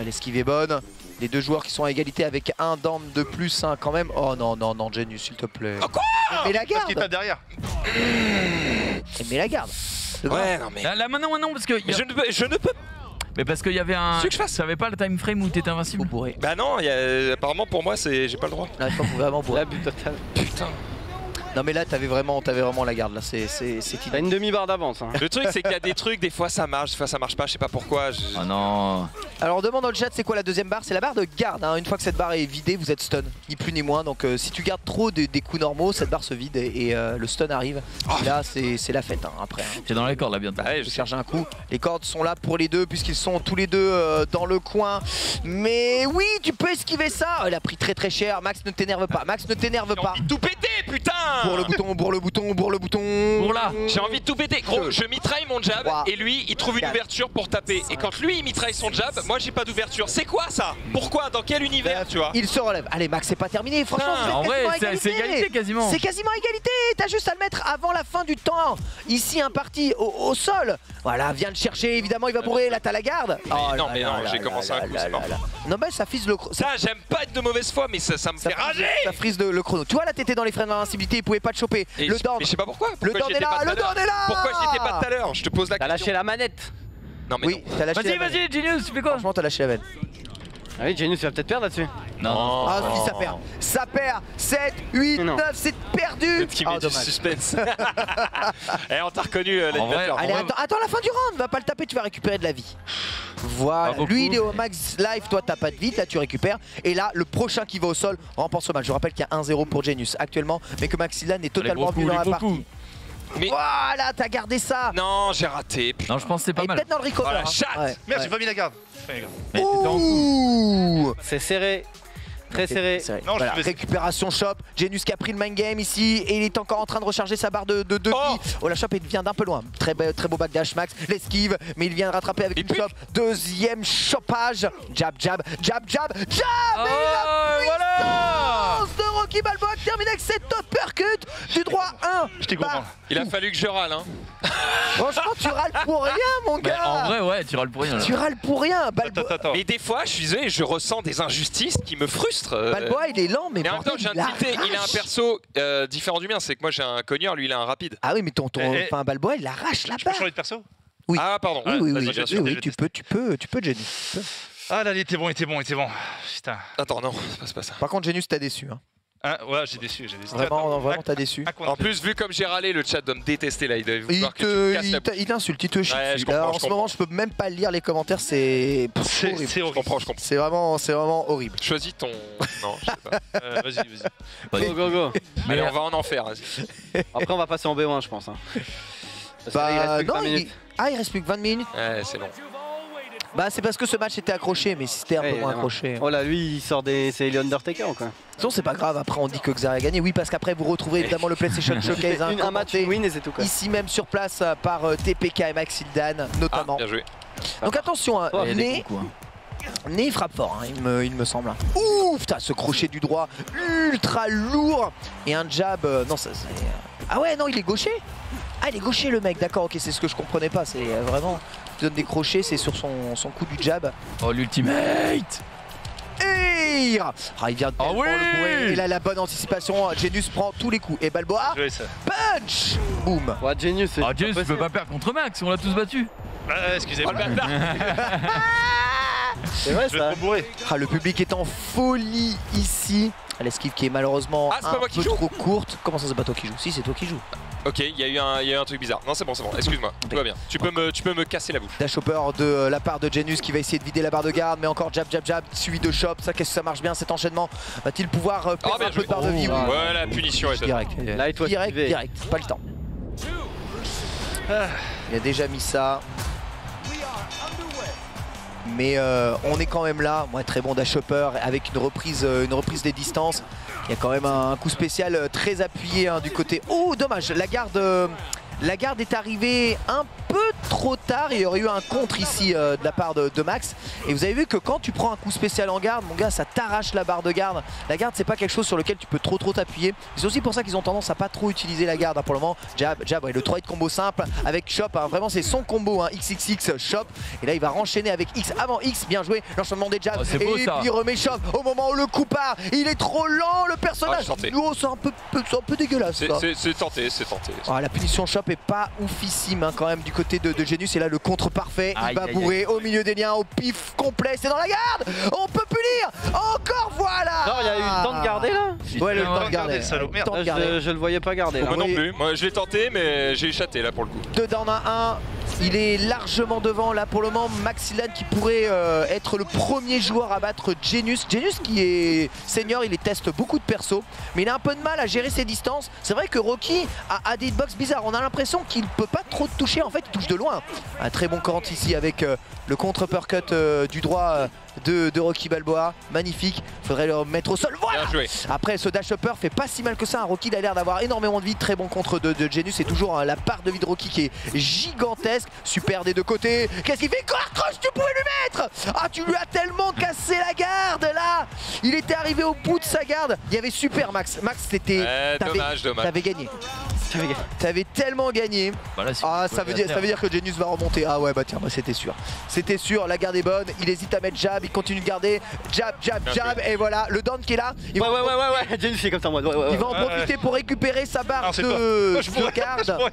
L'esquive est bonne, les deux joueurs qui sont à égalité avec un down de plus hein, quand même. Oh non Genius s'il te plaît. Oh quoi? Mais la garde. Parce qu'il tape derrière. Mais la garde. Ouais non mais... Là maintenant parce que... Mais je ne peux... Mais parce qu'il y avait un... Tu veux que je fasse? Ça avait pas le time frame où t'étais invincible. Bah non, apparemment pour moi j'ai pas le droit. Là il faut vraiment boire. L'abus total. Putain. Non mais là t'avais vraiment la garde là, c'est T'as une demi-barre d'avance. Hein. Le truc c'est qu'il y a des trucs, des fois ça marche, des fois ça marche pas, je sais pas pourquoi. Ah non. Alors on demande dans le chat c'est quoi la deuxième barre, c'est la barre de garde. Hein. Une fois que cette barre est vidée, vous êtes stun, ni plus ni moins. Donc si tu gardes trop des coups normaux, cette barre se vide et le stun arrive. Et là c'est la fête hein, après. Hein. T'es dans les cordes là bientôt. Ouais, Je cherche un coup. Les cordes sont là pour les deux puisqu'ils sont tous les deux dans le coin. Mais oui, tu peux esquiver ça. Elle a pris très cher. Max ne t'énerve pas. Max ne t'énerve pas. Tout péter putain. Bourre le bouton. Pour là. J'ai envie de tout péter. Gros, je mitraille mon jab et lui il trouve une ouverture pour taper. Et quand lui il mitraille son jab, moi j'ai pas d'ouverture. C'est quoi ça? Pourquoi? Dans quel univers tu vois? Il se relève. Allez Max, c'est pas terminé. Franchement, vous êtes en vrai, quasiment à c'est égalité quasiment. C'est quasiment égalité. T'as juste à le mettre avant la fin du temps. Ici un parti au sol. Voilà, viens le chercher. Évidemment, il va bourrer. Là, t'as la garde. Non, j'ai commencé un coup, c'est mort. Non, bah ça frise le chrono. Ça, j'aime pas être de mauvaise foi, mais ça me fait rager. Ça frise le chrono. Tu vois, là, t'étais dans les freins d'invincibilité. Il pouvait pas te choper. Et Le down. Mais je sais pas pourquoi. Le down est là. Le down est là. Pourquoi j'étais pas tout à l'heure? Je te pose la T'as question. lâché la manette. Non, mais Oui, t'as lâché la veine. Vas-y Genius, tu fais quoi? Franchement, t'as lâché la veine. Ah oui, Genius va peut-être perdre là-dessus. Non. Ah, si, ça perd. Ça perd. 7, 8, Non. 9, c'est perdu. Peut-être qu'il met du dommage. suspense. Eh, on t'a reconnu l'animateur. Allez, attends la fin du round, va pas le taper, tu vas récupérer de la vie. Voilà, Pas beaucoup. lui il est au max life, toi t'as pas de vie, là tu récupères. Et là, le prochain qui va au sol remporte ce match. Je rappelle qu'il y a 1-0 pour Genius actuellement, mais que Maxilan est totalement venu dans la partie. Mais- Voilà, t'as gardé ça. Non, j'ai raté. putain. Non, je pense que c'est pas Et mal. peut-être dans le recover. Oh, la hein. chatte. Ouais, Merde, ouais. j'ai pas mis la garde. Mais t'étais en coup. Ouh. C'est serré. Très serré. C'est vrai. Non, je Voilà, vais- récupération shop, Genius qui a pris le main game ici et il est encore en train de recharger sa barre de vie. Oh, la shop il vient d'un peu loin. Très beau backdash Max, l'esquive, mais il vient de rattraper avec une shop. Deuxième chopage. Jab. Et la puissance de Rocky Balboa qui termine avec cette uppercut du droit 1. J'étais gourmand. Il a fallu que je râle. Hein. Franchement, tu râles pour rien, mon Bah, gars. en vrai, ouais, tu râles pour rien. Là. Tu râles pour rien. Attends. Mais des fois, je suis désolé, je ressens des injustices qui me frustrent. Balboa, il est lent, mais Et en même temps, j'ai un tilté, il a un perso différent du mien. C'est que moi j'ai un cogneur, lui il a un rapide. Ah oui, mais ton Eh, enfin, Balboa, il arrache la Je peux barre. changer de perso? Oui. Ah, pardon. Oui, vas-y, bien sûr, oui, je tu peux, Jenny. Ah là, il était bon. Putain. Attends, non, c'est pas ça. Par contre, Genius, t'as déçu. Hein. Hein, ouais, j'ai déçu. Vraiment, t'as déçu. En plus, vu comme j'ai râlé, le chat doit me détester là. Il doit Il voir que tu me casses la bouche. t'insulte, il te chie. Ouais, je Là, comprends, en ce moment, je peux même pas lire les commentaires, c'est horrible. C'est horrible. Je comprends. C'est vraiment horrible. Choisis ton. Non, je sais pas. Vas-y. Go. Allez, on va en enfer, vas-y. Après, on va passer en B1, je pense. Hein. Parce que là, il reste plus que 20 minutes. il reste plus que 20 minutes. Ouais, c'est long. Bah, c'est parce que ce match était accroché, mais si c'était un peu moins accroché. Oh là, lui, il sort des. C'est les Undertaker ou quoi? Sinon, c'est pas grave, après on dit que Xari a gagné. Oui, parce qu'après vous retrouverez évidemment le PlayStation Showcase. Un match, win et c'est tout quoi. Ici même sur place par TPK et Maxildan notamment. Bien joué. Donc attention, hein, Né il frappe fort, hein, il me semble. Ouf, putain, ce crochet du droit ultra lourd. Et un jab, non ça c'est... Ah ouais, non, il est gaucher. Ah, il est gaucher le mec, d'accord, ok, c'est ce que je comprenais pas. C'est vraiment, il donne des crochets, c'est sur son coup du jab. Oh, l'ultimate. Et il vient de le bourrer. Il a la bonne anticipation. Genius prend tous les coups. Et Balboa, punch. Boum. Ouais, Genius, Genius, tu peux pas perdre contre Max, on l'a tous battu. Excusez-moi. C'est vrai ça. Le public est en folie ici. L'esquive qui est malheureusement un peu trop courte. Comment ça, c'est pas toi qui joues? Si, c'est toi qui joues. Ok, il y a eu un truc bizarre. Non, c'est bon, excuse-moi, tout va bien. Tu peux me casser la bouche. Dash hopper de la part de Genius qui va essayer de vider la barre de garde, mais encore jab, suivi de chop. Ça, qu'est-ce que ça marche bien cet enchaînement? Va-t il pouvoir perdre un peu de barre de vie? Ouais, la punition est direct. Direct, pas le temps. Il a déjà mis ça. Mais on est quand même là. Ouais, très bon dash hopper avec une reprise des distances. Il y a quand même un coup spécial très appuyé hein, du côté. Oh, dommage, la garde est arrivée un peu trop tard. Il y aurait eu un contre ici de la part de Max. Et vous avez vu que quand tu prends un coup spécial en garde, mon gars, ça t'arrache la barre de garde. La garde, c'est pas quelque chose sur lequel tu peux trop t'appuyer. C'est aussi pour ça qu'ils ont tendance à pas trop utiliser la garde hein, pour le moment. Jab, ouais, le 3 hit combo simple avec chop. Hein, vraiment, c'est son combo hein, XXX chop. Et là, il va renchaîner avec X avant X. Bien joué, l'enchaînement des jabs. Et puis il remet chop au moment où le coup part. Il est trop lent, le personnage. Oh, c'est un peu dégueulasse. C'est tenté. Oh, la punition chop est pas oufissime hein, quand même du côté de Genius. Et là le contre parfait, il va bourrer au milieu des liens, au pif complet, c'est dans la garde. On peut punir. Encore, voilà. Non, il y a eu le temps de garder là. Ouais, le temps de garder. Je le voyais pas garder là. Moi non plus, moi je l'ai tenté mais j'ai échappé là pour le coup. 2 down à 1. Il est largement devant là pour le moment. Maxildan qui pourrait être le premier joueur à battre Genius. Genius qui est senior, il teste beaucoup de persos, mais il a un peu de mal à gérer ses distances. C'est vrai que Rocky a des hitbox bizarres. On a l'impression qu'il peut pas trop toucher. En fait, il touche de loin. Un très bon count ici avec le contre-uppercut du droit de Rocky Balboa. Magnifique. Faudrait le mettre au sol. Voilà. Après, ce dash upper fait pas si mal que ça. Rocky il a l'air d'avoir énormément de vie. Très bon contre de Genius. C'est toujours la part de vie de Rocky qui est gigantesque. Super des deux côtés. Qu'est-ce qu'il fait? Crush, tu pouvais lui mettre. Ah, tu lui as tellement cassé la garde là. Il était arrivé au bout de sa garde. Il y avait super Max. Max, c'était... dommage. T'avais gagné. T'avais tellement gagné. Voilà, ah, ça veut dire que Genius va remonter. Ah ouais, bah tiens, bah, c'était sûr. C'était sûr, la garde est bonne. Il hésite à mettre jab, il continue de garder. Jab. Et voilà, le down qui est là. Ouais. Genius fait comme ça en mode. Il va en profiter pour récupérer sa barre de garde.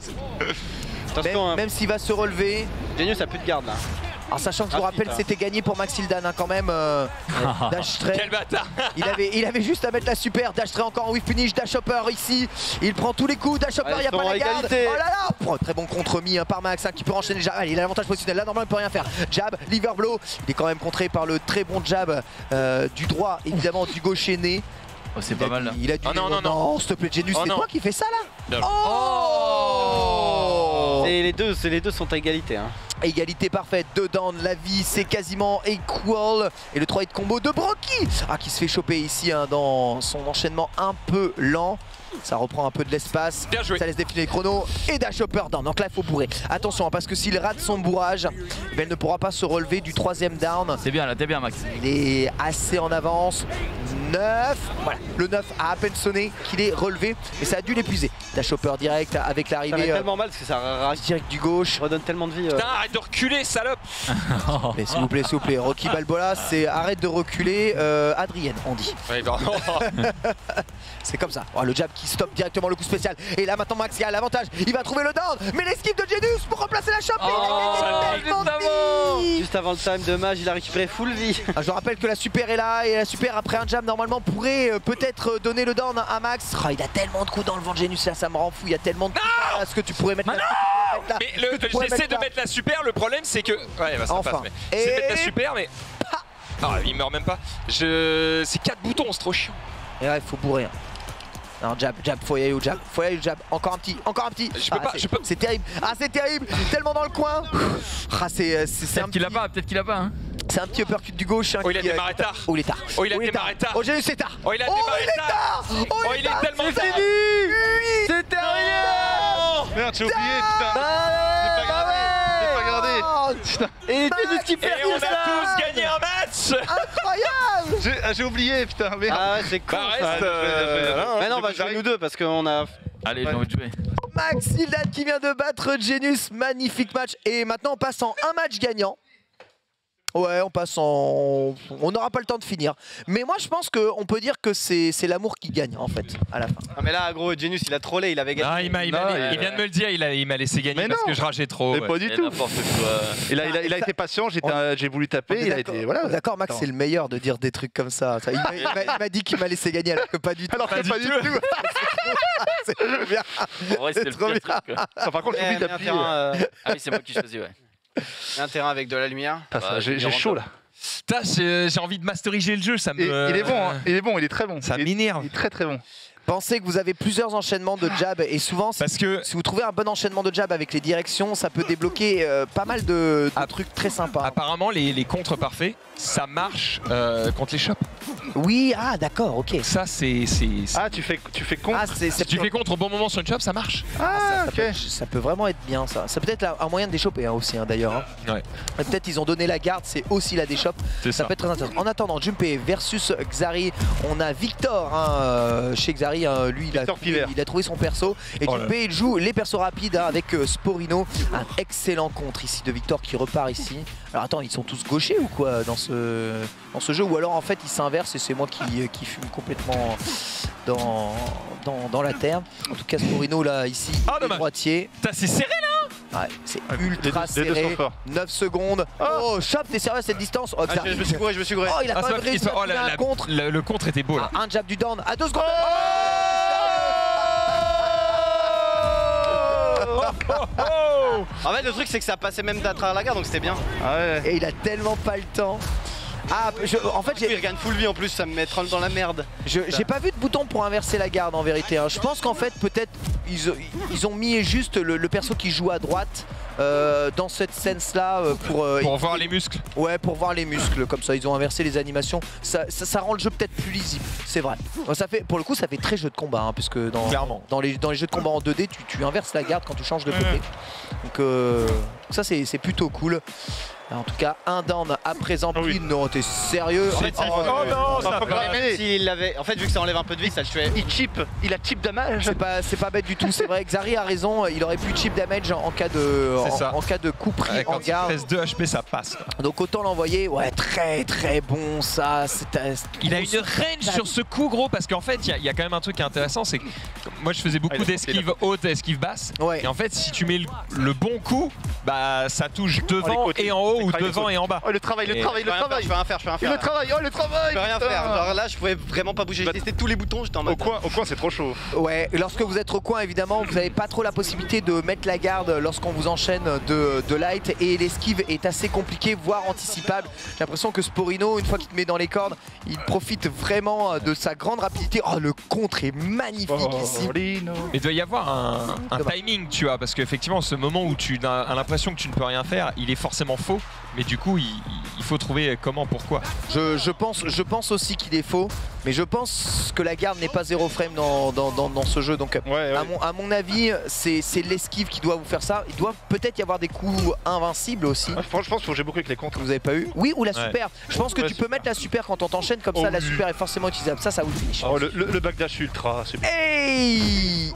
Même s'il va se relever. Genius a plus de garde là. Alors sachant que je vous rappelle que c'était gagné pour Maxildan hein, quand même. Dash tray. Quel bâtard. il avait juste à mettre la super. Dash tray encore en whiff finish. Dash hopper ici. Il prend tous les coups. Dash hopper, il n'y a pas la garde. Oh là là. Très bon contre-mis hein, par Max hein, qui peut enchaîner. Allez, il a l'avantage positionnel. Là normalement il peut rien faire. Jab, liver blow. Il est quand même contré par le très bon jab du droit, évidemment du gaucher né. Oh, c'est pas mal là. Il a du non, s'il te plaît, Genius, c'est toi qui fais ça là. Les deux sont à égalité. Hein. Égalité parfaite, 2 down, la vie c'est quasiment equal. Et le 3 hit combo de Brocky qui se fait choper ici hein, dans son enchaînement un peu lent. Ça reprend un peu de l'espace, ça laisse défiler les chronos et dash hopper down. Donc là il faut bourrer. Attention hein, parce que s'il rate son bourrage, elle ne pourra pas se relever du 3e down. C'est bien là, t'es bien Max. Il est assez en avance. 9. Voilà, le 9 a à peine sonné qu'il est relevé, mais ça a dû l'épuiser. Dash Hopper direct avec Ça fait l'arrivée tellement mal parce que ça direct du gauche. redonne tellement de vie. Putain, arrête de reculer, salope. Mais s'il vous plaît, Rocky Balboa, c'est arrête de reculer. Adrienne, on dit. Ouais, non. C'est comme ça. Oh, le jab qui stoppe directement le coup spécial. Et là maintenant Max qui a l'avantage. Il va trouver le down. Mais l'esquive de Genius pour remplacer la chope. Juste avant le time de Mage, il a récupéré full vie. Ah, je rappelle que la super est là et la super après un jab normalement pourrait peut-être donner le down à Max. Oh, il a tellement de coups dans le vent de Genius là, ça me rend fou. Il y a tellement de coups. Est-ce que tu pourrais mettre la... Mais j'essaie de mettre la super, le problème c'est que... Ouais, bah, ça enfin. passe, mais... C'est de mettre la super, mais... Ah, il meurt même pas. C'est 4 boutons, c'est trop chiant. Et là il faut bourrer. Non, jab, faut y aller au jab, encore un petit, Je peux pas. C'est terrible, c'est terrible, tellement dans le coin. Ah, c'est un Peut-être qu'il a pas, peut-être qu'il a pas. Hein. C'est un petit uppercut du gauche. Oh, il a démarré tard. Oh, il est tard. Oh, il a démarré tard. Oh, j'ai eu c'est tard. Oh, il a démarré tard. Oh, il est tellement tard. C'est terminé. Merde, j'ai oublié, putain. J'ai pas regardé. Putain. Et Genius qui perd Et on a ça. tous gagné un match. Incroyable. J'ai oublié, putain, merde. Ah ouais, c'est cool. Bah, ça. reste, Mais non, on va jouer nous deux parce qu'on a. Allez, j'ai envie de jouer. Max Hildan qui vient de battre Genius, magnifique match. Et maintenant on passe en un match gagnant. Ouais, on passe en... On n'aura pas le temps de finir. Mais moi je pense qu'on peut dire que c'est l'amour qui gagne en fait, à la fin. Ah mais là, gros, Genius, il a trollé, il avait gagné. Ah, il vient de me le dire, il m'a laissé gagner Mais parce non. que je rageais trop. Mais ouais. pas du tout. Il a été patient, j'ai voulu taper, il a été... Voilà. D'accord, Max, c'est le meilleur de dire des trucs comme ça. Il m'a dit qu'il m'a laissé gagner alors que pas du tout. Alors que pas du tout. C'est trop bien. En vrai, c'était le trop pire bien. truc. Quoi. Ah, par contre, j'ai oublié d'appuyer. un Ah oui, c'est moi qui choisis, ouais. terrain avec de la lumière. J'ai chaud là. Putain, j'ai envie de masteriser le jeu, ça me... Il est bon, hein. Il est très bon. Ça Il m'énerve. est très bon. Pensez que vous avez plusieurs enchaînements de jab et souvent Parce que... si vous trouvez un bon enchaînement de jab avec les directions, ça peut débloquer pas mal de trucs très sympas. Apparemment, les contres parfaits, ça marche contre les shops. Oui, ah d'accord, ok. Ça, c'est... Ah, tu fais contre. Ah, Si tu fais contre au bon moment sur une shop, ça marche. Ah, ok. Ça peut vraiment être bien ça. C'est peut-être un moyen de déchoper aussi d'ailleurs. Hein. Ouais. Et peut-être ils ont donné la garde, c'est aussi la déchoppe. C'est Ça ça. peut être très intéressant. En attendant, Junpei versus Xari, on a Victor chez Xari. Lui, il a trouvé son perso. Et Oh là. Junpei, il joue les persos rapides avec Sporino. Un excellent contre ici de Victor qui repart ici. Alors attends, ils sont tous gauchers ou quoi dans ce jeu? Ou alors en fait ils s'inversent et c'est moi qui fume complètement dans la terre. En tout cas, Sporino là, ici, Ah, il est dommage. droitier. Putain, c'est serré là. Ouais, c'est Les ultra deux sont serré. forts. 9 secondes. Oh, Chop, t'es sérieux à cette distance? Oh, Je me suis gouré, Oh, il a quand même réussi à trouver un contre. Le contre était beau là. Un jab du down à 2 secondes. En fait, le truc, c'est que ça passait même à travers la garde, donc c'était bien. Ah ouais. Et il a tellement pas le temps. En fait, Il regagne full vie en plus, ça me met dans la merde. j'ai pas vu de bouton pour inverser la garde en vérité. Hein. Je pense qu'en fait, peut-être, ils ont mis juste le perso qui joue à droite dans cette sense-là pour voir les muscles. Ouais, pour voir les muscles, comme ça ils ont inversé les animations. Ça rend le jeu peut-être plus lisible, c'est vrai. Ça fait, pour le coup, ça fait très jeu de combat, hein, puisque dans les jeux de combat en 2D, tu inverses la garde quand tu changes de côté. Donc ça c'est plutôt cool. En tout cas, un down à présent pris. Non, t'es sérieux? En fait, en fait, vu que ça enlève un peu de vie, ça le tuait. Il a chip damage. C'est pas bête du tout, c'est vrai. Xari a raison, il aurait pu chip damage en cas de coup pris en Quand il garde. reste 2 HP, ça passe. Donc autant l'envoyer. Ouais, très très bon ça. Il a une range sur ce coup, gros, parce qu'en fait, il y a quand même un truc qui est intéressant, c'est que moi je faisais beaucoup d'esquives hautes, esquives basses. Ouais. Et en fait, si tu mets le bon coup, bah ça touche devant et en haut ou devant et en bas. Oh, le travail. Je peux rien faire. Le travail. Je peux rien faire. Alors là, je pouvais vraiment pas bouger. J'ai testé tous les boutons, j'étais en mode. Au coin, c'est trop chaud. Ouais, lorsque vous êtes au coin, évidemment, vous n'avez pas trop la possibilité de mettre la garde lorsqu'on vous enchaîne de light. Et l'esquive est assez compliquée, voire anticipable. J'ai l'impression que Sporino, une fois qu'il te met dans les cordes, il profite vraiment de sa grande rapidité. Oh, le contre est magnifique ici. Mais il doit y avoir un timing, tu vois, parce qu'effectivement, ce moment où tu as l'impression que tu ne peux rien faire, il est forcément faux. mais du coup il faut trouver comment, pourquoi. Je pense aussi qu'il est faux, mais je pense que la garde n'est pas 0 frame dans ce jeu. Donc à mon avis, c'est l'esquive qui doit vous faire ça. Il doit peut-être y avoir des coups invincibles aussi. Franchement, je pense qu'il faut jouer beaucoup avec les contres. Vous avez pas eu? Oui, ou la super. Je pense que tu peux mettre la super quand on t'enchaîne comme ça. La super est forcément utilisable. Ça vous finish. Oh, le backdash ultra, c'est bien. Hey,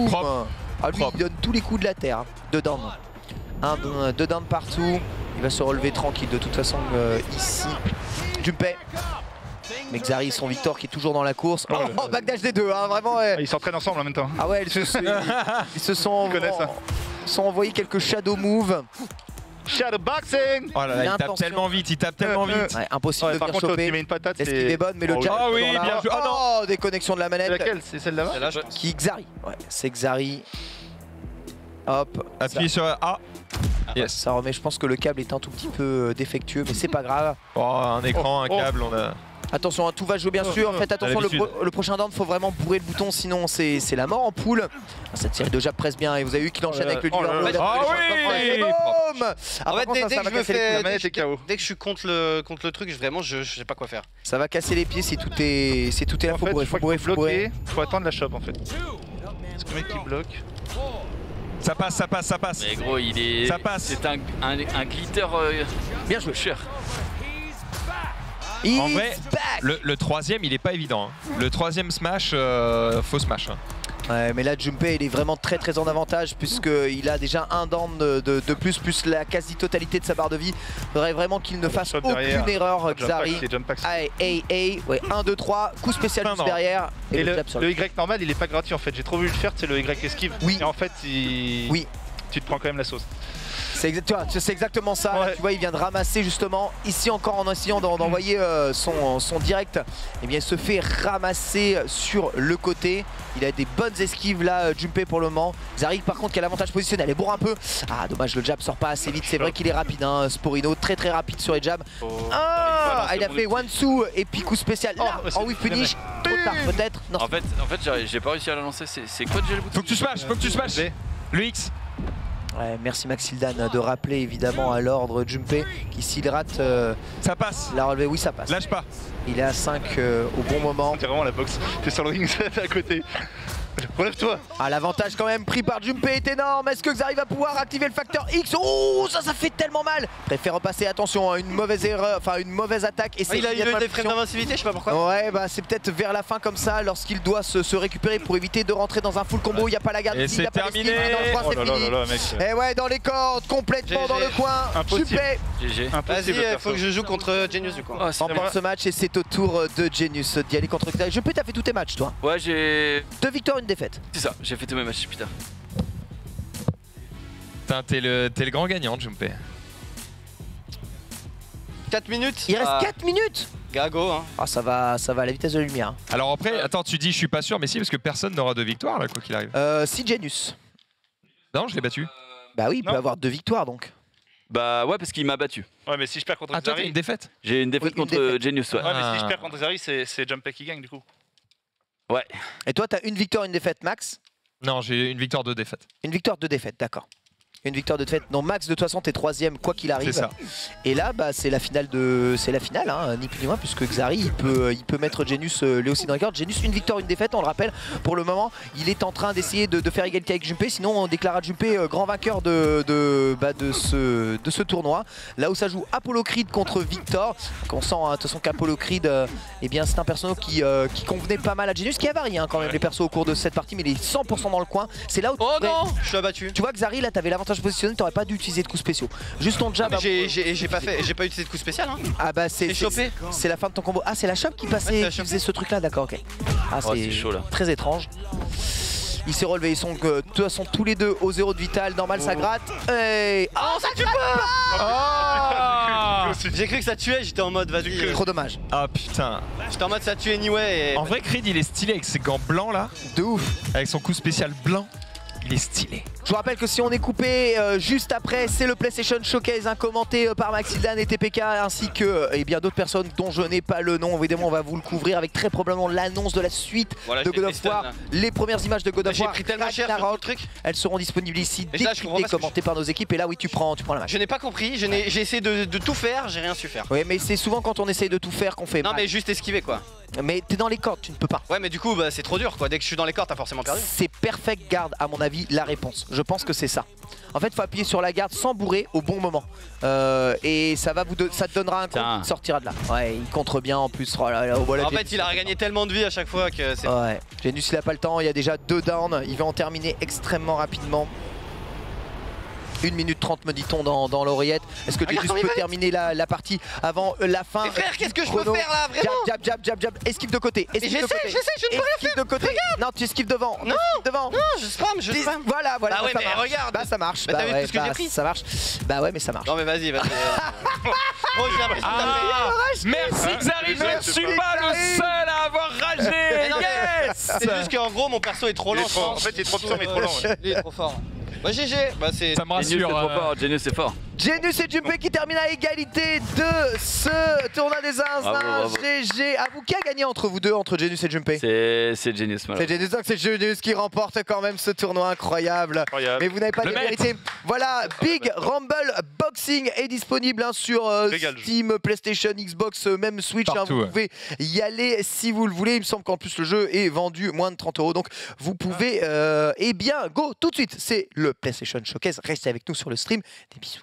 Propre. Ah, lui, il donne tous les coups de la terre. Deux down. Deux down partout. Il va se relever tranquille de toute façon ici. Junpei. Mais Xari, son Victor qui est toujours dans la course. Oh, backdash des deux, hein, vraiment. Ils s'entraînent ensemble en même temps. Ah ouais, ils se sont envoyés quelques shadow moves. Shadowboxing. Oh là là, il tape tellement vite, Ouais, impossible de par venir contre, choper. il met une patate. L'esquive est bonne, mais le jab oui, est toujours là. bien joué. Oh, déconnexion de la manette. C'est laquelle? C'est celle là-bas? Celle-là, je pense. Qui Xari. Ouais, c'est Xari. Hop. Appuyez sur A. Yes. Ça remet, je pense que le câble est un tout petit peu défectueux, mais c'est pas grave. Oh, un écran, un câble, on a... Attention, hein, tout va jouer bien sûr. Faites attention, le prochain down, faut vraiment bourrer le bouton, sinon c'est la mort en poule. Cette série de jab presse bien et vous avez vu qu'il enchaîne avec le leader. Ah oui. En fait, dès que je suis contre le truc, vraiment, je sais pas quoi faire. Ça va casser les pieds si tout est là. Faut bourrer. Faut attendre la shop en fait. Parce que le mec qui bloque. Ça passe. Mais gros, il est. Ça passe. C'est un glitter. Bien joué. Cher. En vrai, le troisième, il est pas évident. Hein. Le troisième smash, faux smash. Hein. Ouais, mais là, Junpei, il est vraiment très en avantage puisqu'il a déjà un down de plus la quasi-totalité de sa barre de vie. Il faudrait vraiment qu'il ne fasse aucune erreur, Xari. Allez, ouais, 1, 2, 3, coup spécial juste derrière. Et le Y normal, il est pas gratuit en fait. J'ai trop vu le faire, c'est le Y esquive. Oui. Et en fait, tu te prends quand même la sauce. C'est exactement ça. Ouais. Là, tu vois, il vient de ramasser justement ici encore en essayant d'envoyer son direct. Et bien, il se fait ramasser sur le côté. Il a des bonnes esquives là, Junpei pour le moment. Xari par contre qui a l'avantage positionnel. Elle bourre un peu. Ah dommage, le jab sort pas assez vite. C'est vrai qu'il est rapide, hein, Sporino, très rapide sur les jabs. Il a fait one-two et puis coup spécial. Là, en whip finish. Trop tard peut-être. En fait, j'ai pas réussi à la lancer. C'est quoi déjà le bouton? Faut que tu smash. Le X. Ouais, merci Maxildan de rappeler évidemment à l'ordre Junpei qui s'il rate ça passe. La relevée, oui ça passe. Lâche pas. Il est à 5 au bon moment. C'est vraiment la boxe. T'es sur le ring, c'est à côté. Relève-toi. Ah, l'avantage quand même pris par Junpei est énorme. Est-ce que Xari va pouvoir activer le facteur X? Oh, ça fait tellement mal. Préfère repasser, attention, une mauvaise erreur, enfin une mauvaise attaque. Et il a eu des frames d'invincibilité, je sais pas pourquoi. Ouais, bah c'est peut-être vers la fin comme ça, lorsqu'il doit se récupérer pour éviter de rentrer dans un full combo. Il n'y a pas la garde et ici, c'est il n'y a pas terminé. c'est fini. Et ouais, dans les cordes, complètement dans le coin. Junpei. Vas-y, il faut que je joue contre Genius du coup. Remporte ce match et c'est au tour de Genius d'y aller contre Xari. Junpei, t'as fait tous tes matchs toi? Ouais, j'ai 2 victoires, 1 défaite. C'est ça, j'ai fait tous mes matchs, putain. Putain, t'es le grand gagnant, Junpei. 4 minutes. Il reste 4 minutes. Gago, hein. Ah, ça va à la vitesse de la lumière. Alors après, attends, tu dis je suis pas sûr, mais si, parce que personne n'aura de victoire là, quoi qu'il arrive. Si Genius. Non, je l'ai battu. Bah oui, il peut avoir 2 victoires donc. Bah ouais, parce qu'il m'a battu. Ouais, mais si je perds contre Ah, toi, t'as Xari. une défaite? J'ai une défaite contre Genius, ouais. Ouais, mais si je perds contre Xari, c'est Junpei qui gagne du coup. Ouais. Et toi, t'as une victoire, une défaite, Max? Non, j'ai une victoire, 2 défaites. Une victoire, 2 défaites, d'accord. Une victoire de défaite. Non, Max, de toute façon, t'es 3ème quoi qu'il arrive. C'est ça. Et là, bah, c'est la finale, hein, ni plus ni moins, puisque Xari, il peut mettre Genius Léo Record. Genius, une victoire, une défaite, on le rappelle. Pour le moment, il est en train d'essayer de faire égalité avec Junpei. Sinon, on déclarera Junpei grand vainqueur de ce tournoi. Là où ça joue Apollo Creed contre Victor. On sent, de toute façon, qu'Apollo Creed, eh bien, c'est un perso qui convenait pas mal à Genius, qui a varié hein, quand même les persos au cours de cette partie, mais il est 100% dans le coin. C'est là où je suis abattu. Tu vois, Xari, là, t'avais l'avantage positionnel, t'aurais pas dû utiliser de coup spéciaux. Juste ton jab. J'ai pas utilisé de coup spécial. Hein. Ah bah c'est la fin de ton combo. Ah, c'est la shop qui passait, qui faisait ce truc là, d'accord, ok. Ah, c'est chaud là. Très étrange. Il s'est relevé, ils sont de toute façon tous les deux au 0 de vital, normal ça gratte. Hey. Oh, ça tue pas. J'ai cru que ça tuait, j'étais en mode vas-y. Trop dommage. Ah putain. J'étais en mode ça tue anyway. En vrai, Creed il est stylé avec ses gants blancs là. De ouf. Avec son coup spécial blanc. Il est stylé. Je vous rappelle que si on est coupé juste après, c'est le PlayStation Showcase commenté par Maxildan et TPK ainsi que bien d'autres personnes dont je n'ai pas le nom. Évidemment, on va vous le couvrir avec très probablement l'annonce de la suite de God of War. Les premières images de God of War. J'ai pris tellement cher sur le truc. Elles seront disponibles ici, décryptées, commentées par nos équipes. Et là, oui, tu prends la match. Je n'ai pas compris. J'ai essayé de tout faire. J'ai rien su faire. Oui, mais c'est souvent quand on essaye de tout faire qu'on fait. Non, mais juste esquiver quoi. Mais t'es dans les cordes, tu ne peux pas. Ouais, mais du coup, c'est trop dur quoi. Dès que je suis dans les cordes, t'as forcément perdu. C'est perfect guard, à mon avis, la réponse. Je pense que c'est ça. En fait, il faut appuyer sur la garde sans bourrer au bon moment. Et ça te donnera un coup qui sortira de là. Ouais, il contre bien en plus. Oh là là, voilà, en fait, il a regagné tellement de vie à chaque fois que c'est. Ouais, Genius, il a pas le temps. Il y a déjà 2 downs. Il va en terminer extrêmement rapidement. 1 minute 30 me dit-on dans l'oreillette. Est-ce que Genius peut terminer la partie avant la fin? Mais frère, qu'est-ce que je peux faire là, vraiment? Jab, esquive de côté. J'essaie, je ne peux rien faire. De côté. Regarde. Non, tu esquives devant. Non, devant. Non, je spam. Voilà. Bah ouais, mais regarde. Bah ça marche. Bah, t'as vu tout ce que j'ai pris? Ça marche. Bah ouais, mais ça marche. Non mais vas-y. Bon, j'ai l'impression merci Xari, je ne suis pas le seul à avoir ragé. Yes. C'est juste qu'en gros, mon perso est trop lent. En fait, il est trop puissant, mais trop lent. Il est trop fort. Bah GG, ça me rassure. Genius c'est fort. Genius et Junpei qui terminent à égalité de ce tournoi des instants. GG. À vous, qui a gagné entre vous deux, entre Genius et Junpei? C'est Genius. C'est Genius, donc c'est Genius qui remporte quand même ce tournoi incroyable. Mais vous n'avez pas de vérité. Voilà, Big Rumble Boxing est disponible sur Steam, PlayStation, Xbox, même Switch. Vous pouvez y aller si vous le voulez. Il me semble qu'en plus le jeu est vendu moins de 30 €. Donc vous pouvez, eh bien, go tout de suite. C'est le PlayStation Showcase. Restez avec nous sur le stream. Des bisous.